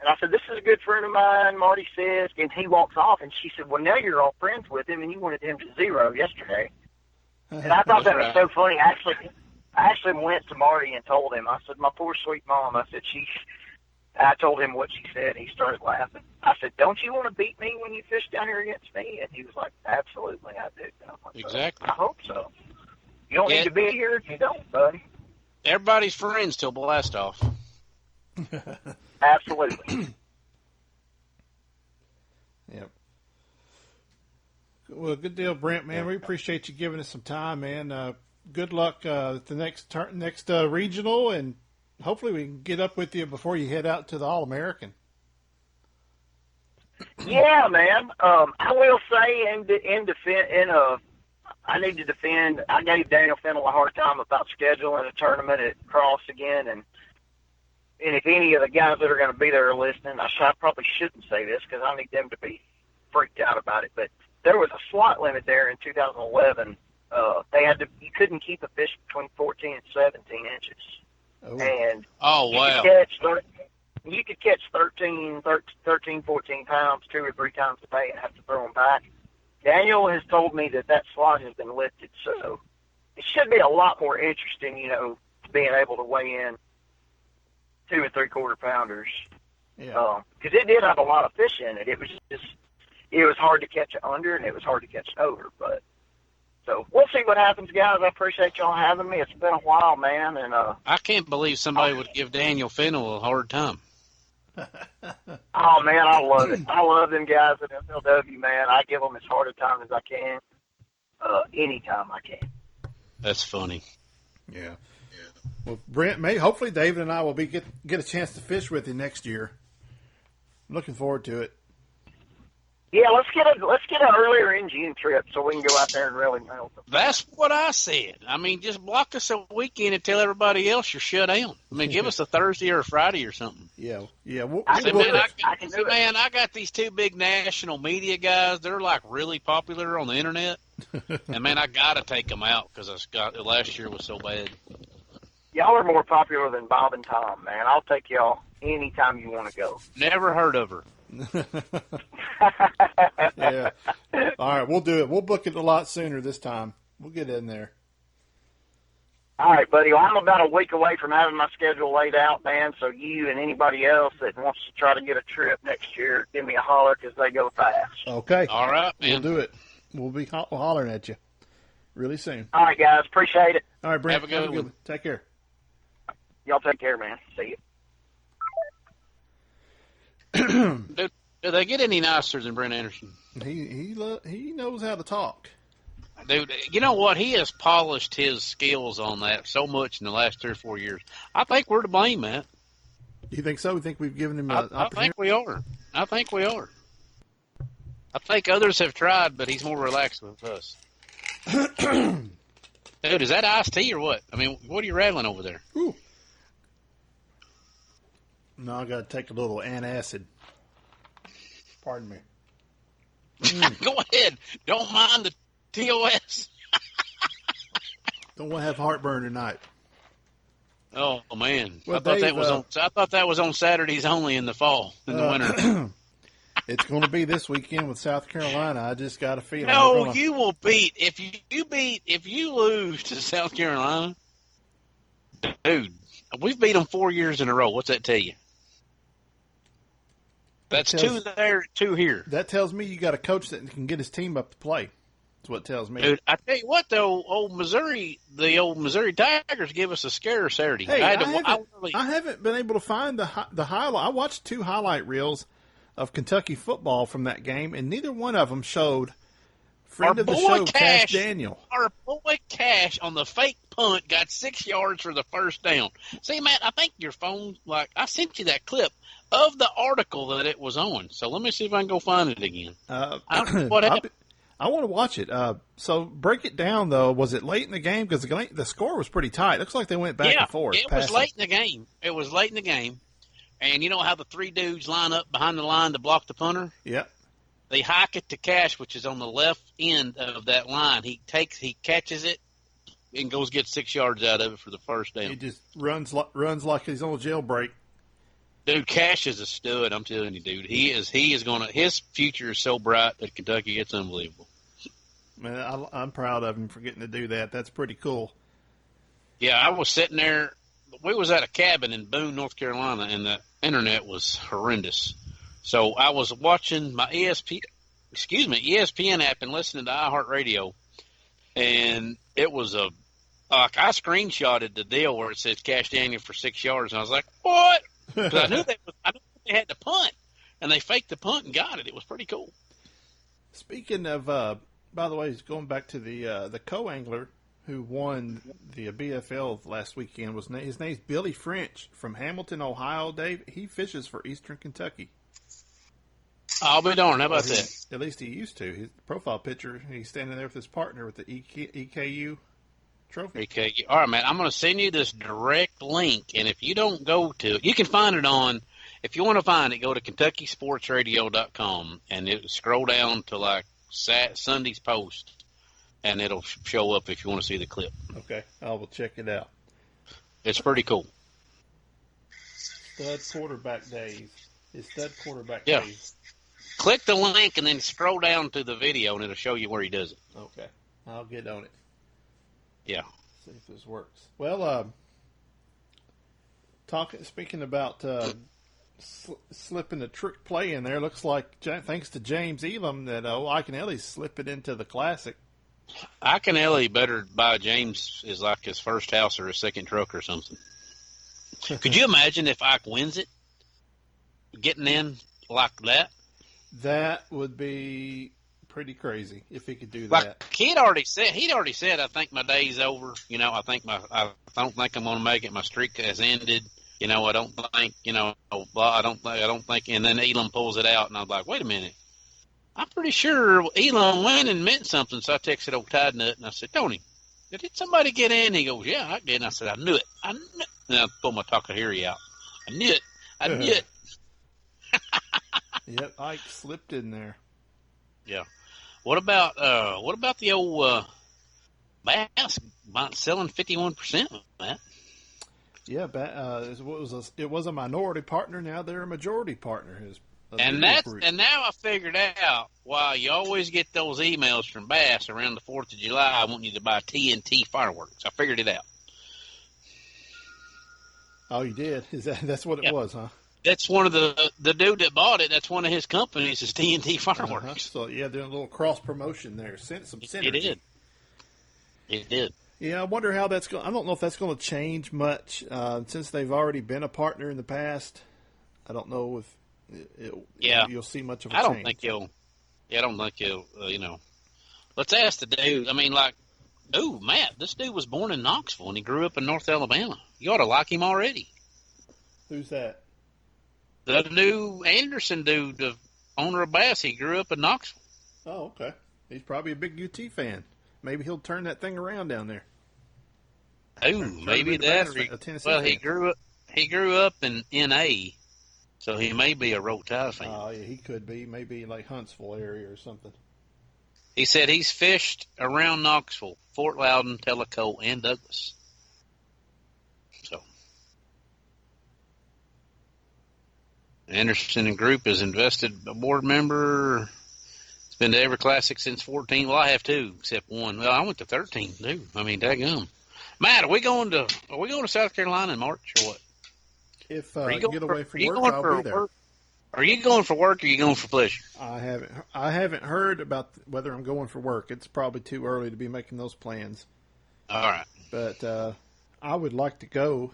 and I said, this is a good friend of mine, Marty says, and he walks off, and she said, well, now you're all friends with him, and you wanted him to 0 yesterday. And I thought that was so funny. I actually went to Marty and told him, I said, my poor sweet mom, I said, I told him what she said, and he started laughing. I said, don't you want to beat me when you fish down here against me? And he was like, absolutely, I do. And I'm like, exactly. I hope so. You don't need to be here if you don't, buddy. Everybody's friends till blast off. Absolutely. Yep. Well, good deal, Brent, man. We appreciate you giving us some time, man. Good luck at the next regional, and hopefully we can get up with you before you head out to the All-American. Yeah, man. I will say I need to defend. I gave Daniel Fennell a hard time about scheduling a tournament at Cross again, and if any of the guys that are going to be there are listening, I probably shouldn't say this because I need them to be freaked out about it. But there was a slot limit there in 2011. You couldn't keep a fish between 14 and 17 inches. Oh. And wow! You could catch 13, 14 pounds 2 or 3 times a day and have to throw them back. Daniel has told me that slot has been lifted, so it should be a lot more interesting, being able to weigh in 2 and 3/4 pounders. Yeah. Because it did have a lot of fish in it. It was hard to catch it under, and it was hard to catch it over. But so we'll see what happens, guys. I appreciate y'all having me. It's been a while, man, and I can't believe somebody would give Daniel Fennell a hard time. Oh, man, I love it. I love them guys at FLW, man. I give them as hard a time as I can, anytime I can. That's funny. Yeah. Well, Brent, hopefully David and I will get a chance to fish with you next year. I'm looking forward to it. Yeah, let's get an earlier in June trip so we can go out there and really nail them. That's what I said. I mean, just block us a weekend and tell everybody else you're shut down. I mean, give us a Thursday or a Friday or something. Yeah. I got these 2 big national media guys. They're like really popular on the internet, and man, I gotta take them out because last year was so bad. Y'all are more popular than Bob and Tom, man. I'll take y'all anytime you want to go. Never heard of her. Yeah. All right, we'll do it. We'll book it a lot sooner this time. We'll get in there. All right, buddy. Well, I'm about a week away from having my schedule laid out, man. So you and anybody else that wants to try to get a trip next year, give me a holler because they go fast. Okay. All right, man. We'll do it. We'll be hollering at you really soon. All right, guys. Appreciate it. All right, Brent. Have a good one. Take care. Y'all take care, man. See you. Do they get any nicer than Brent Anderson? He knows how to talk. Dude, you know what? He has polished his skills on that so much in the last 3 or 4 years. I think we're to blame, Matt. You think so? We think we've given him I think we are. I think others have tried, but he's more relaxed with us. Dude, is that iced tea or what? I mean, what are you rattling over there? Ooh. No, I got to take a little antacid. Pardon me. Go ahead. Don't mind the TOS. Don't want to have heartburn tonight. Oh man, Well, I thought Dave, that was on Saturdays only in the fall, in the winter. It's going to be this weekend with South Carolina. I just got a feeling. No, you will beat if you lose to South Carolina, dude. We've beat them 4 years in a row. What's that tell you? That's 2 there, 2 here. That tells me you got a coach that can get his team up to play. That's what it tells me. Dude, I tell you what, though, the old Missouri Tigers give us a scare Saturday. Hey, I haven't been able to find the highlight. I watched 2 highlight reels of Kentucky football from that game, and neither one of them showed friend of the show, Cash Daniel. Our boy Cash on the fake punt got 6 yards for the first down. See, Matt, I think your phone, I sent you that clip of the article that it was on. So let me see if I can go find it again. What happened? I want to watch it. So break it down, though. Was it late in the game? Because the score was pretty tight. Looks like they went back and forth. It was late in the game. It was late in the game. And you know how the 3 dudes line up behind the line to block the punter? Yep. they hike it to Cash, which is on the left end of that line. He catches it and goes get 6 yards out of it for the first down. He just runs like he's on a jailbreak. Dude, Cash is a stud. I'm telling you, dude. He is gonna. His future is so bright at Kentucky. It's unbelievable. Man, I'm proud of him for getting to do that. That's pretty cool. Yeah, I was sitting there. We was at a cabin in Boone, North Carolina, and the internet was horrendous. So I was watching my ESPN app and listening to iHeartRadio, and it was I screenshotted the deal where it says Cash Daniel for 6 yards, and I was like, what? Because I knew they had to punt, and they faked the punt and got it. It was pretty cool. Speaking of, by the way, going back to the co-angler who won the BFL last weekend, his name's Billy French from Hamilton, Ohio. Dave, he fishes for Eastern Kentucky. I'll be darned. How about that? At least he used to. His profile picture, he's standing there with his partner with the EKU trophy. EKU. All right, man. I'm going to send you this direct link, and if you don't go to it, you can find it on. If you want to find it, go to KentuckySportsRadio.com, and it'll scroll down to like Sunday's post. And it'll show up if you want to see the clip. Okay, I will check it out. It's pretty cool. Stud quarterback days. It's stud quarterback Yeah. days. Click the link and then scroll down to the video, and it'll show you where he does it. Okay, I'll get on it. Yeah. See if this works. Well, speaking about slipping a trick play in there, looks like thanks to James Elam that Iaconelli's slip it into the Classic. Iaconelli better buy James as like his first house or his second truck or something. Could you imagine if Ike wins it, getting in like that? That would be pretty crazy if he could do like that. He'd already said, I think my day's over. You know, I don't think I'm going to make it. My streak has ended. You know, I don't think. You know, I don't think. And then Elam pulls it out, and I'm like, wait a minute. I'm pretty sure Elam winning meant something, so I texted old Tide Nut, and I said, Tony, did somebody get in? He goes, yeah, I did. And I said, I knew it. And I pulled my Takahiri out. I knew it. Yep, Ike slipped in there. Yeah. What about the old Bass selling 51% of that? Yeah, it was a minority partner. Now they're a majority partner. And now I figured out why you always get those emails from Bass around the 4th of July. I want you to buy TNT fireworks. I figured it out. Oh, you did? That's what it was, huh? That's one of the dude that bought it. That's one of his companies is TNT fireworks. Uh-huh. So yeah, doing a little cross promotion there. Some synergy. It did. Yeah, I wonder how that's going. I don't know if that's going to change much since they've already been a partner in the past. I don't know if you'll see much of a change. I don't think you'll. You know, let's ask the dude. I mean, like, Matt, this dude was born in Knoxville and he grew up in North Alabama. You ought to like him already. Who's that? The new Anderson dude, the owner of Bass. He grew up in Knoxville. Oh, okay. He's probably a big UT fan. Maybe he'll turn that thing around down there. Oh, maybe that. Well, he grew up in NA, so he may be a Roll Tide fan. Oh, yeah, he could be. Maybe like Huntsville area or something. He said he's fished around Knoxville, Fort Loudon, Tellico, and Douglas. So, Anderson and Group is invested a board member. It's been to every Classic since 14. Well, I have two, except one. Well, I went to 13 too. I mean, daggum. Matt, are we going to South Carolina in March or what? If I get away from work, I'll be there. Are you going for work or are you going for pleasure? I haven't heard about whether I'm going for work. It's probably too early to be making those plans. All right. But I would like to go.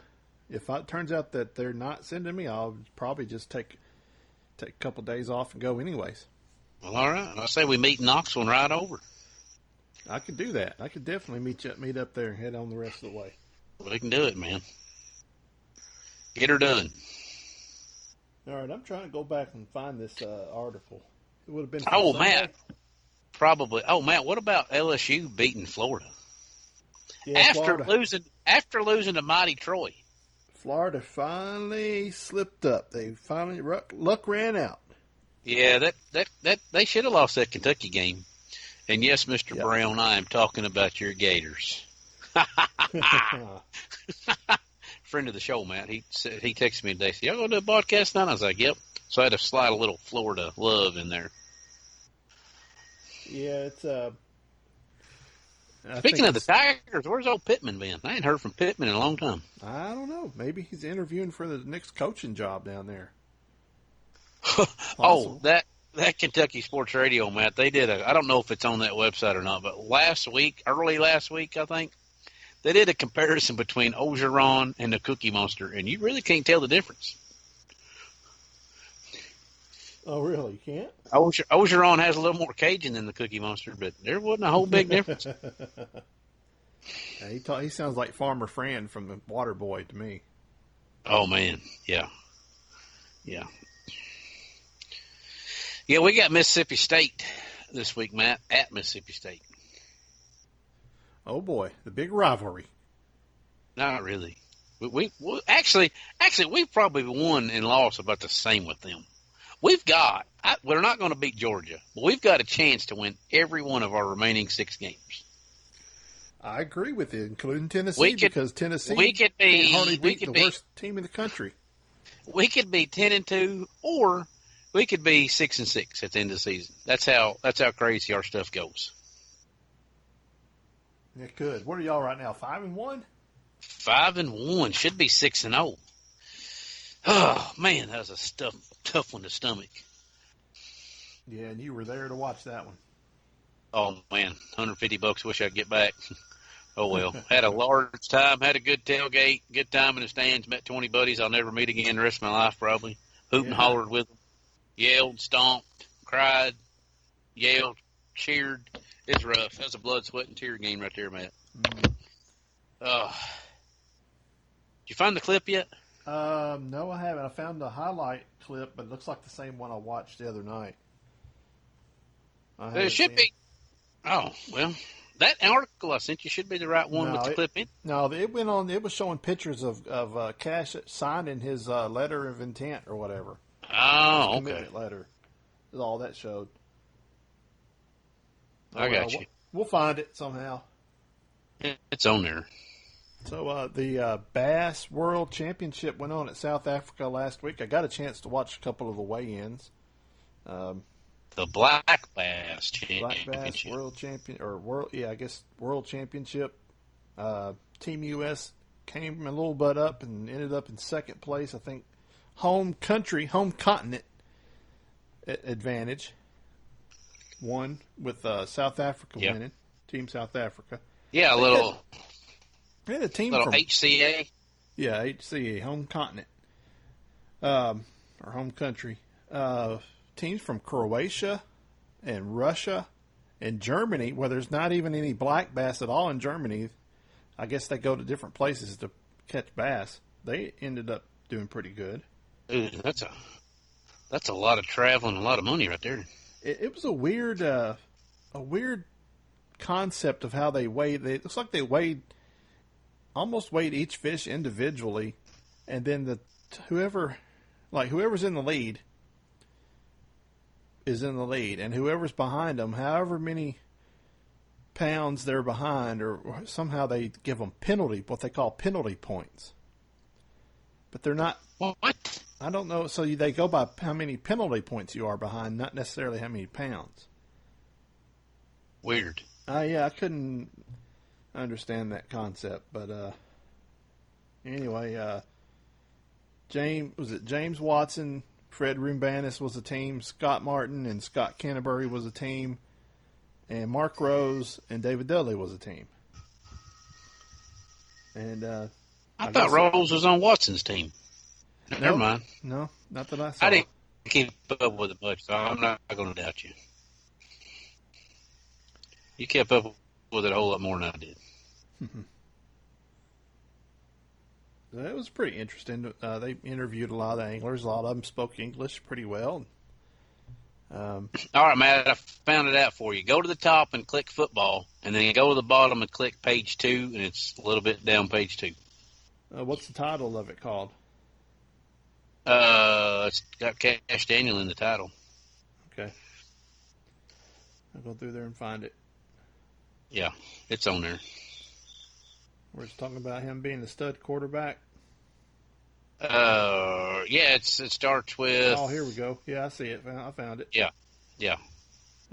If it turns out that they're not sending me, I'll probably just take a couple days off and go anyways. Well, all right. I say we meet in Knoxville and ride over. I could do that. I could definitely meet up there and head on the rest of the way. We can do it, man. Get her done. All right, I'm trying to go back and find this article. It would have been. Oh, Matt. Probably. Oh, Matt. What about LSU beating Florida? Yeah, after losing to mighty Troy. Florida finally slipped up. They finally luck ran out. Yeah, that they should have lost that Kentucky game. And yes, Mr. Yep. Brown, I am talking about your Gators. Friend of the show, Matt. He texted me today. Said, "Y'all gonna do a podcast tonight?" I was like, "Yep." So I had to slide a little Florida love in there. Yeah, it's Speaking of the Tigers, where's old Pittman been? I ain't heard from Pittman in a long time. I don't know. Maybe he's interviewing for the next coaching job down there. Oh, that Kentucky Sports Radio, Matt. They did I don't know if it's on that website or not, but early last week, I think, they did a comparison between Ogeron and the Cookie Monster, and you really can't tell the difference. Oh, really? You can't? Ogeron has a little more Cajun than the Cookie Monster, but there wasn't a whole big difference. Yeah, he sounds like Farmer Fran from the Water Boy to me. Oh, man. Yeah. Yeah, we got Mississippi State this week, Matt, at Mississippi State. Oh, boy. The big rivalry. Not really. We actually, we've probably won and lost about the same with them. We're not going to beat Georgia, but we've got a chance to win every one of our remaining 6 games. I agree with you, including Tennessee, because Tennessee can't hardly beat the worst team in the country. We could be 10-2, or we could be 6-6 at the end of the season. That's how crazy our stuff goes. It could. What are y'all right now? 5-1? 5-1 should be 6-0. Oh man, that was a tough one to stomach. Yeah, and you were there to watch that one. Oh man, $150. Wish I'd get back. Oh well, had a large time, had a good tailgate, good time in the stands. Met 20 buddies I'll never meet again the rest of my life probably. Hooped and hollered with them, yelled, stomped, cried, yelled, cheered. It's rough. That's a blood, sweat, and tear game right there, Matt. Did you find the clip yet? No, I haven't. I found the highlight clip, but it looks like the same one I watched the other night. It should be. Oh, well, that article I sent you should be the right one with the clip in. No, it went on. It was showing pictures of Cash signing his letter of intent or whatever. Oh, his okay. Commitment letter. Is all that showed. I got you. We'll find it somehow. It's on there. So the Bass World Championship went on at South Africa last week. I got a chance to watch a couple of the weigh-ins. The Black Bass Championship. Black Bass World Champion, or World Championship. Team US came a little bit up and ended up in second place. I think home continent advantage won with South Africa winning. Team South Africa. Yeah, They had a team little from HCA. Yeah, HCA, home continent, or home country. Teams from Croatia and Russia and Germany, where there's not even any black bass at all in Germany. I guess they go to different places to catch bass. They ended up doing pretty good. Ooh, that's a lot of traveling, a lot of money right there. It was a weird concept of how they weighed. It looks like they almost weighed each fish individually, and then whoever's in the lead is in the lead, and whoever's behind them, however many pounds they're behind, or somehow they give them what they call penalty points. But they're not. What? I don't know. So they go by how many penalty points you are behind, not necessarily how many pounds. Weird. Yeah, I couldn't understand that concept, but anyway, James Watson, Fred Rumbanis was a team, Scott Martin and Scott Canterbury was a team, and Mark Rose and David Dudley was a team. And I thought Rose was on Watson's team. Never mind. No, not that I saw. I didn't keep up with it much, so I'm not going to doubt you. You kept up with it a whole lot more than I did. It was pretty interesting. They interviewed a lot of the anglers. A lot of them spoke English pretty well. All right, Matt, I found it out for you. Go to the top and click football, and then go to the bottom and click page 2, and it's a little bit down page 2. What's the title of it called? It's got Cash Daniel in the title. Okay. I'll go through there and find it. Yeah, it's on there. We're just talking about him being the stud quarterback. Yeah, it starts with. Oh, here we go. Yeah, I see it. I found it. Yeah.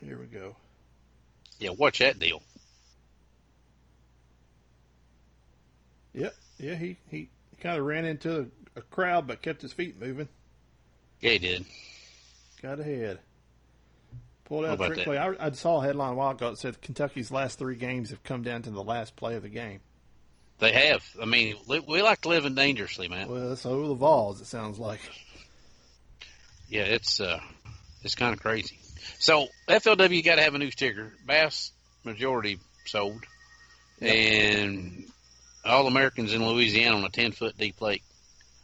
Here we go. Yeah, watch that deal. Yep. Yeah, he kind of ran into a crowd but kept his feet moving. Yeah, he did. Got ahead. Pulled out a about trick play. I saw a headline a while ago that said Kentucky's last 3 games have come down to the last play of the game. They have. I mean, we like living dangerously, man. Well, so the Vols, it sounds like. Yeah, it's kind of crazy. So FLW got to have a new sticker. Bass majority sold, and All Americans in Louisiana on a 10-foot deep lake.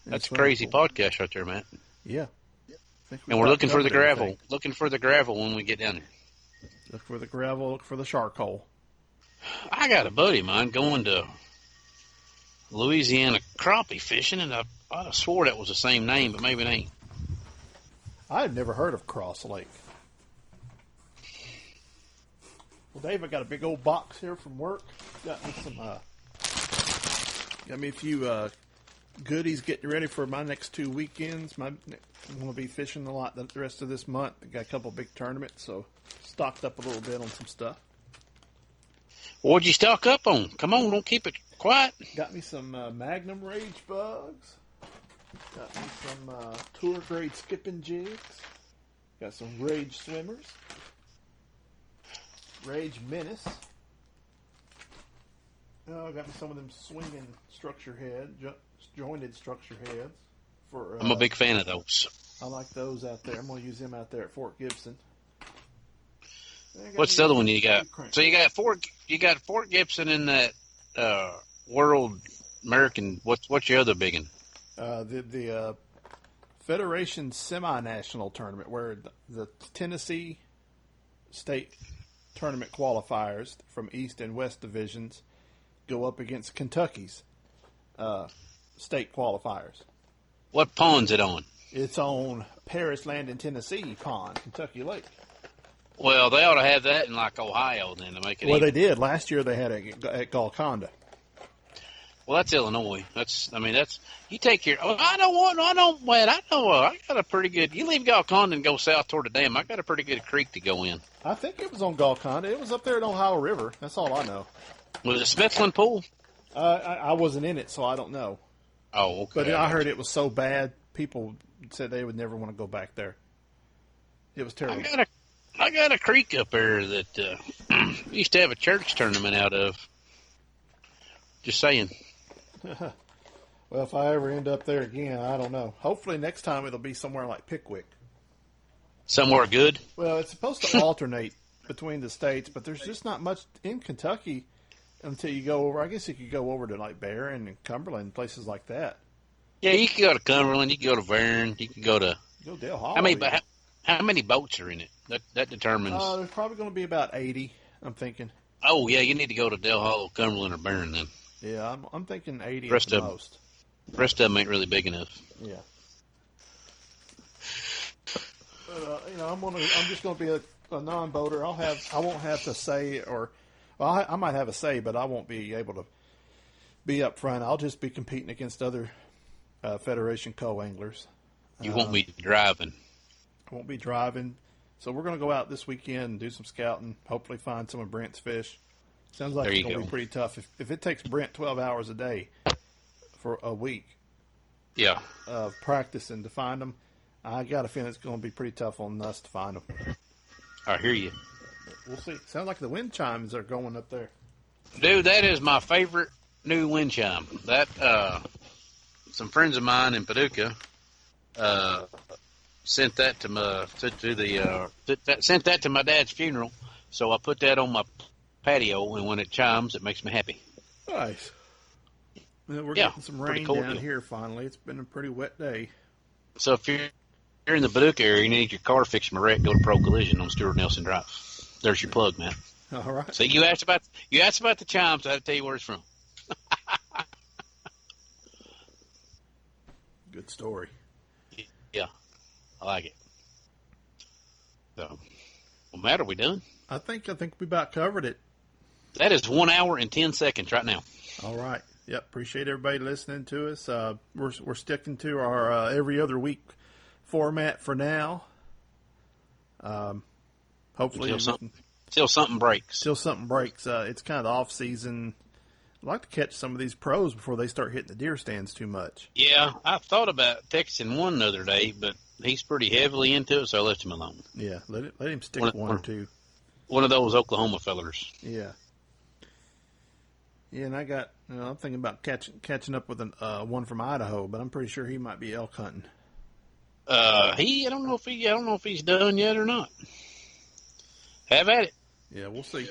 That's a crazy podcast right there, Matt. Yeah. And we're looking for the gravel. Everything. Looking for the gravel when we get down there. Look for the gravel. Look for the shark hole. I got a buddy of mine going to Louisiana crappie fishing, and I swore that was the same name, but maybe it ain't. I had never heard of Cross Lake. Well, Dave, I got a big old box here from work. Got me a few goodies getting ready for my next 2 weekends. I'm going to be fishing a lot the rest of this month. I got a couple big tournaments, so stocked up a little bit on some stuff. What'd you stock up on? Come on, don't keep it quiet. Got me some Magnum Rage bugs. Got me some tour grade skipping jigs. Got some Rage swimmers. Rage Menace. Oh, I got me some of them swinging structure head, jointed structure heads. I'm a big fan of those. I like those out there. I'm going to use them out there at Fort Gibson. What's the other one you got? So you got Fort Gibson in that World American. What's your other big one? The Federation Semi-National Tournament, where the Tennessee State Tournament qualifiers from East and West divisions go up against Kentucky's state qualifiers. What pond's it on? It's on Paris Landing, Tennessee pond, Kentucky Lake. Well, they ought to have that in like Ohio then to make it. Well, they did last year. They had it at Golconda. Well, that's Illinois. You take your. Oh, I got a pretty good. You leave Golconda and go south toward the dam. I got a pretty good creek to go in. I think it was on Golconda. It was up there at Ohio River. That's all I know. Was it Smithland Pool? I wasn't in it, so I don't know. Oh, okay. But I heard it was so bad, people said they would never want to go back there. It was terrible. I got a creek up there that we used to have a church tournament out of. Just saying. Well, if I ever end up there again, I don't know. Hopefully next time it'll be somewhere like Pickwick. Somewhere good? Well, it's supposed to alternate between the states, but there's just not much in Kentucky until you go over. I guess you could go over to like Barron and Cumberland, places like that. Yeah, you can go to Cumberland. You can go to Barron. You can go to. Go Dale Hall. How many boats are in it? That determines. There's probably going to be about 80. I'm thinking. Oh yeah, you need to go to Dale Hall, Cumberland, or Barron then. Yeah, I'm thinking 80 at the most. The rest of them ain't really big enough. Yeah. But, I'm just going to be a non-boater. I won't have to say I might have a say, but I won't be able to be up front. I'll just be competing against other Federation co-anglers. You won't be driving. I won't be driving. So we're going to go out this weekend and do some scouting, hopefully find some of Brent's fish. Sounds like it's going to be pretty tough. If it takes Brent 12 hours a day for a week of practicing to find them, I got a feeling it's going to be pretty tough on us to find them. I hear you. We'll see. Sounds like the wind chimes are going up there. Dude, that is my favorite new wind chime. That some friends of mine in Paducah sent that to my dad's funeral. So I put that on my patio, and when it chimes, it makes me happy. Nice. Well, we're getting some rain cool down here finally. It's been a pretty wet day. So if you're in the Paducah area, you need your car fixed from a wreck, go to Pro Collision on Stuart Nelson Drive. There's your plug, man. All right. So you asked about the chimes. I had to tell you where it's from. Good story. Yeah, I like it. So, well, Matt, are we done? I think we about covered it. That is 1 hour and 10 seconds right now. All right. Yep. Appreciate everybody listening to us. We're sticking to our every other week format for now. Hopefully, Till something breaks. It's kind of the off season. I'd like to catch some of these pros before they start hitting the deer stands too much. Yeah, I thought about texting one the other day, but he's pretty heavily into it, so I left him alone. Yeah, let him stick one or two. One of those Oklahoma fellers. Yeah. Yeah, and I got. I'm thinking about catching up with one from Idaho, but I'm pretty sure he might be elk hunting. I don't know if he's done yet or not. Have at it. Yeah, we'll see.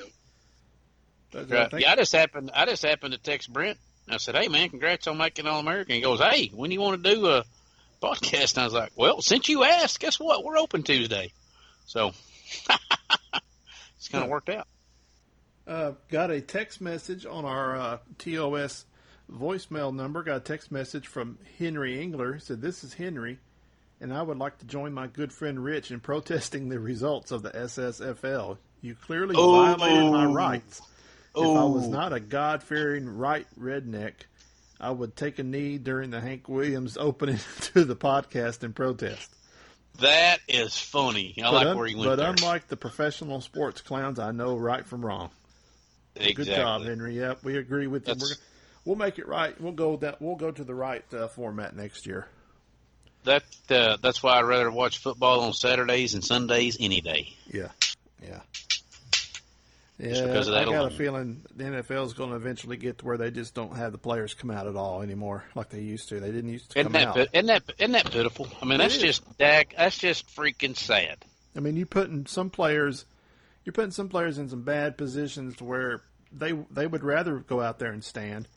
Right. I just happened to text Brent. I said, "Hey man, congrats on making All-American." He goes, "Hey, when do you want to do a podcast?" And I was like, "Well, since you asked, guess what? We're open Tuesday." So it's kind of worked out. Got a text message on our TOS voicemail number. Got a text message from Henry Engler. He said, "This is Henry, and I would like to join my good friend Rich in protesting the results of the SSFL. You clearly violated my rights. If I was not a God-fearing right redneck, I would take a knee during the Hank Williams opening to the podcast in protest." That is funny. I like where he went there. But unlike the professional sports clowns, I know right from wrong. Exactly. Good job, Henry. Yep, we agree with you. We'll make it right. We'll go to the right format next year. That's why I'd rather watch football on Saturdays and Sundays any day. Yeah. Because of that I got alone. a feeling the NFL is going to eventually get to where they just don't have the players come out at all anymore like they used to. They didn't used to come out. Isn't that pitiful? I mean, that's just freaking sad. I mean, you're putting some players in some bad positions to where they would rather go out there and stand,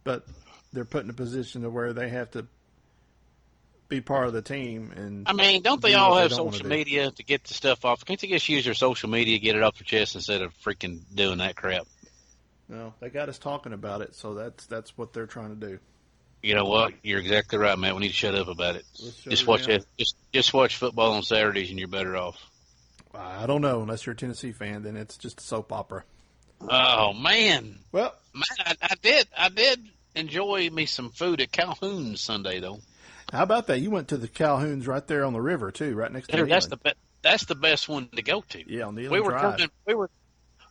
but they're put in a position to where they have to be part of the team. And I mean, don't they all have social media to get the stuff off? Can't they just use their social media, get it off their chest instead of freaking doing that crap? No, they got us talking about it, so that's what they're trying to do. You know what? You're exactly right, man. We need to shut up about it. Just watch football on Saturdays, and you're better off. I don't know. Unless you're a Tennessee fan, then it's just a soap opera. Oh man. Well, man, I did enjoy me some food at Calhoun's Sunday though. How about that? You went to the Calhoun's right there on the river too, right next to That's the best one to go to. Yeah, on the Drive.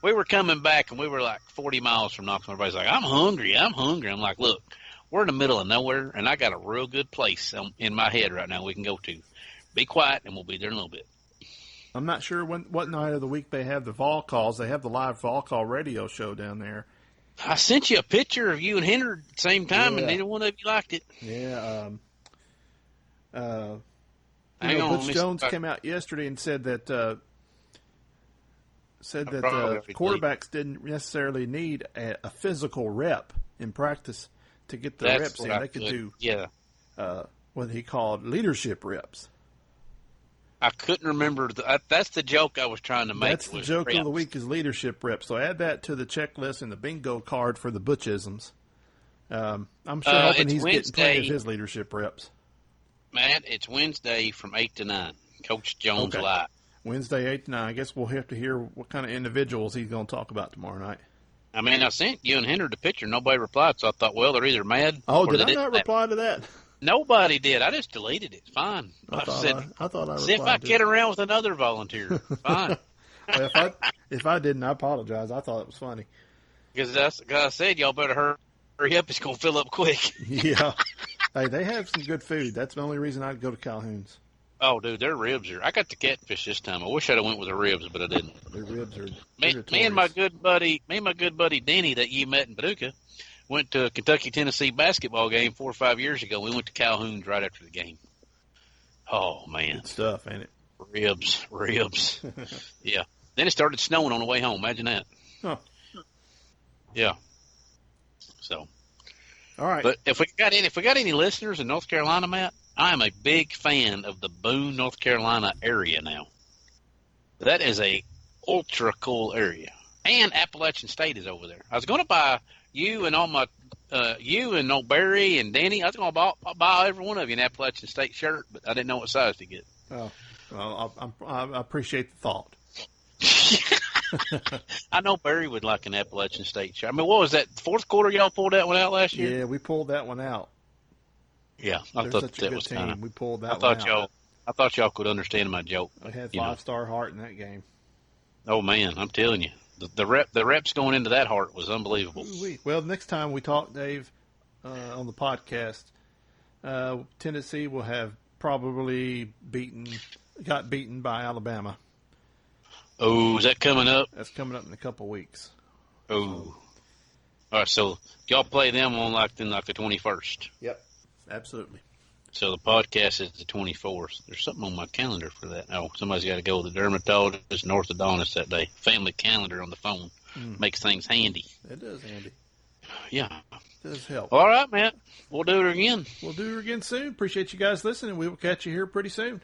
We were coming back, and we were like 40 miles from Knoxville. Everybody's like, I'm hungry. I'm like, look, we're in the middle of nowhere, and I got a real good place in my head right now we can go to. Be quiet, and we'll be there in a little bit. I'm not sure what night of the week they have the vol calls. They have the live vol call radio show down there. I sent you a picture of you and Henry at the same time, and neither one of you liked it. Yeah. Butch Jones came out yesterday and said that quarterbacks didn't necessarily need a physical rep in practice to get the reps in. They could do what he called leadership reps. I couldn't remember. That's the joke I was trying to make. That's the joke of the week is leadership reps. So add that to the checklist and the bingo card for the Butchisms. I'm sure hoping he's getting plenty of his leadership reps. Matt, it's Wednesday from 8 to 9. Coach Jones Live. Wednesday, 8 to 9. I guess we'll have to hear what kind of individuals he's going to talk about tomorrow night. I mean, I sent you and Henry the picture. Nobody replied, so I thought, well, they're either mad. Oh, did I not reply to that? Nobody did. I just deleted it. It's fine. I thought I replied. See if I kid around with another volunteer. Fine. Well, if I didn't, I apologize. I thought it was funny. Because I said, y'all better hurry up. It's going to fill up quick. Yeah. Hey, they have some good food. That's the only reason I'd go to Calhoun's. Oh, dude, their ribs are. I got the catfish this time. I wish I'd have went with the ribs, but I didn't. Their ribs are. Me and my good buddy Denny that you met in Paducah went to a Kentucky-Tennessee basketball game 4 or 5 years ago. We went to Calhoun's right after the game. Oh man, good stuff, ain't it? Ribs. Yeah. Then it started snowing on the way home. Imagine that. Huh. Yeah. So. All right. But if we got any listeners in North Carolina, Matt, I am a big fan of the Boone, North Carolina area now. That is a ultra cool area. And Appalachian State is over there. I was going to buy you and all my you and old Barry and Danny. I was going to buy every one of you an Appalachian State shirt, but I didn't know what size to get. Oh, Well, I appreciate the thought. I know Barry would like an Appalachian State Shad. I mean, what was that? Fourth quarter, y'all pulled that one out last year? Yeah, we pulled that one out. Yeah, They're such a good team. We pulled that one out. I thought y'all could understand my joke. We had 5-star Hart in that game. Oh man, I'm telling you, the reps going into that Hart was unbelievable. Well, next time we talk, Dave, on the podcast, Tennessee will have probably got beaten by Alabama. Oh, is that coming up? That's coming up in a couple weeks. Oh, all right. So y'all play them on like the 21st. Yep, absolutely. So the podcast is the 24th. There's something on my calendar for that. Oh, somebody's got to go to the dermatologist and orthodontist that day. Family calendar on the phone makes things handy. It does handy. Yeah. It does help. All right, man. We'll do it again. We'll do it again soon. Appreciate you guys listening. We will catch you here pretty soon.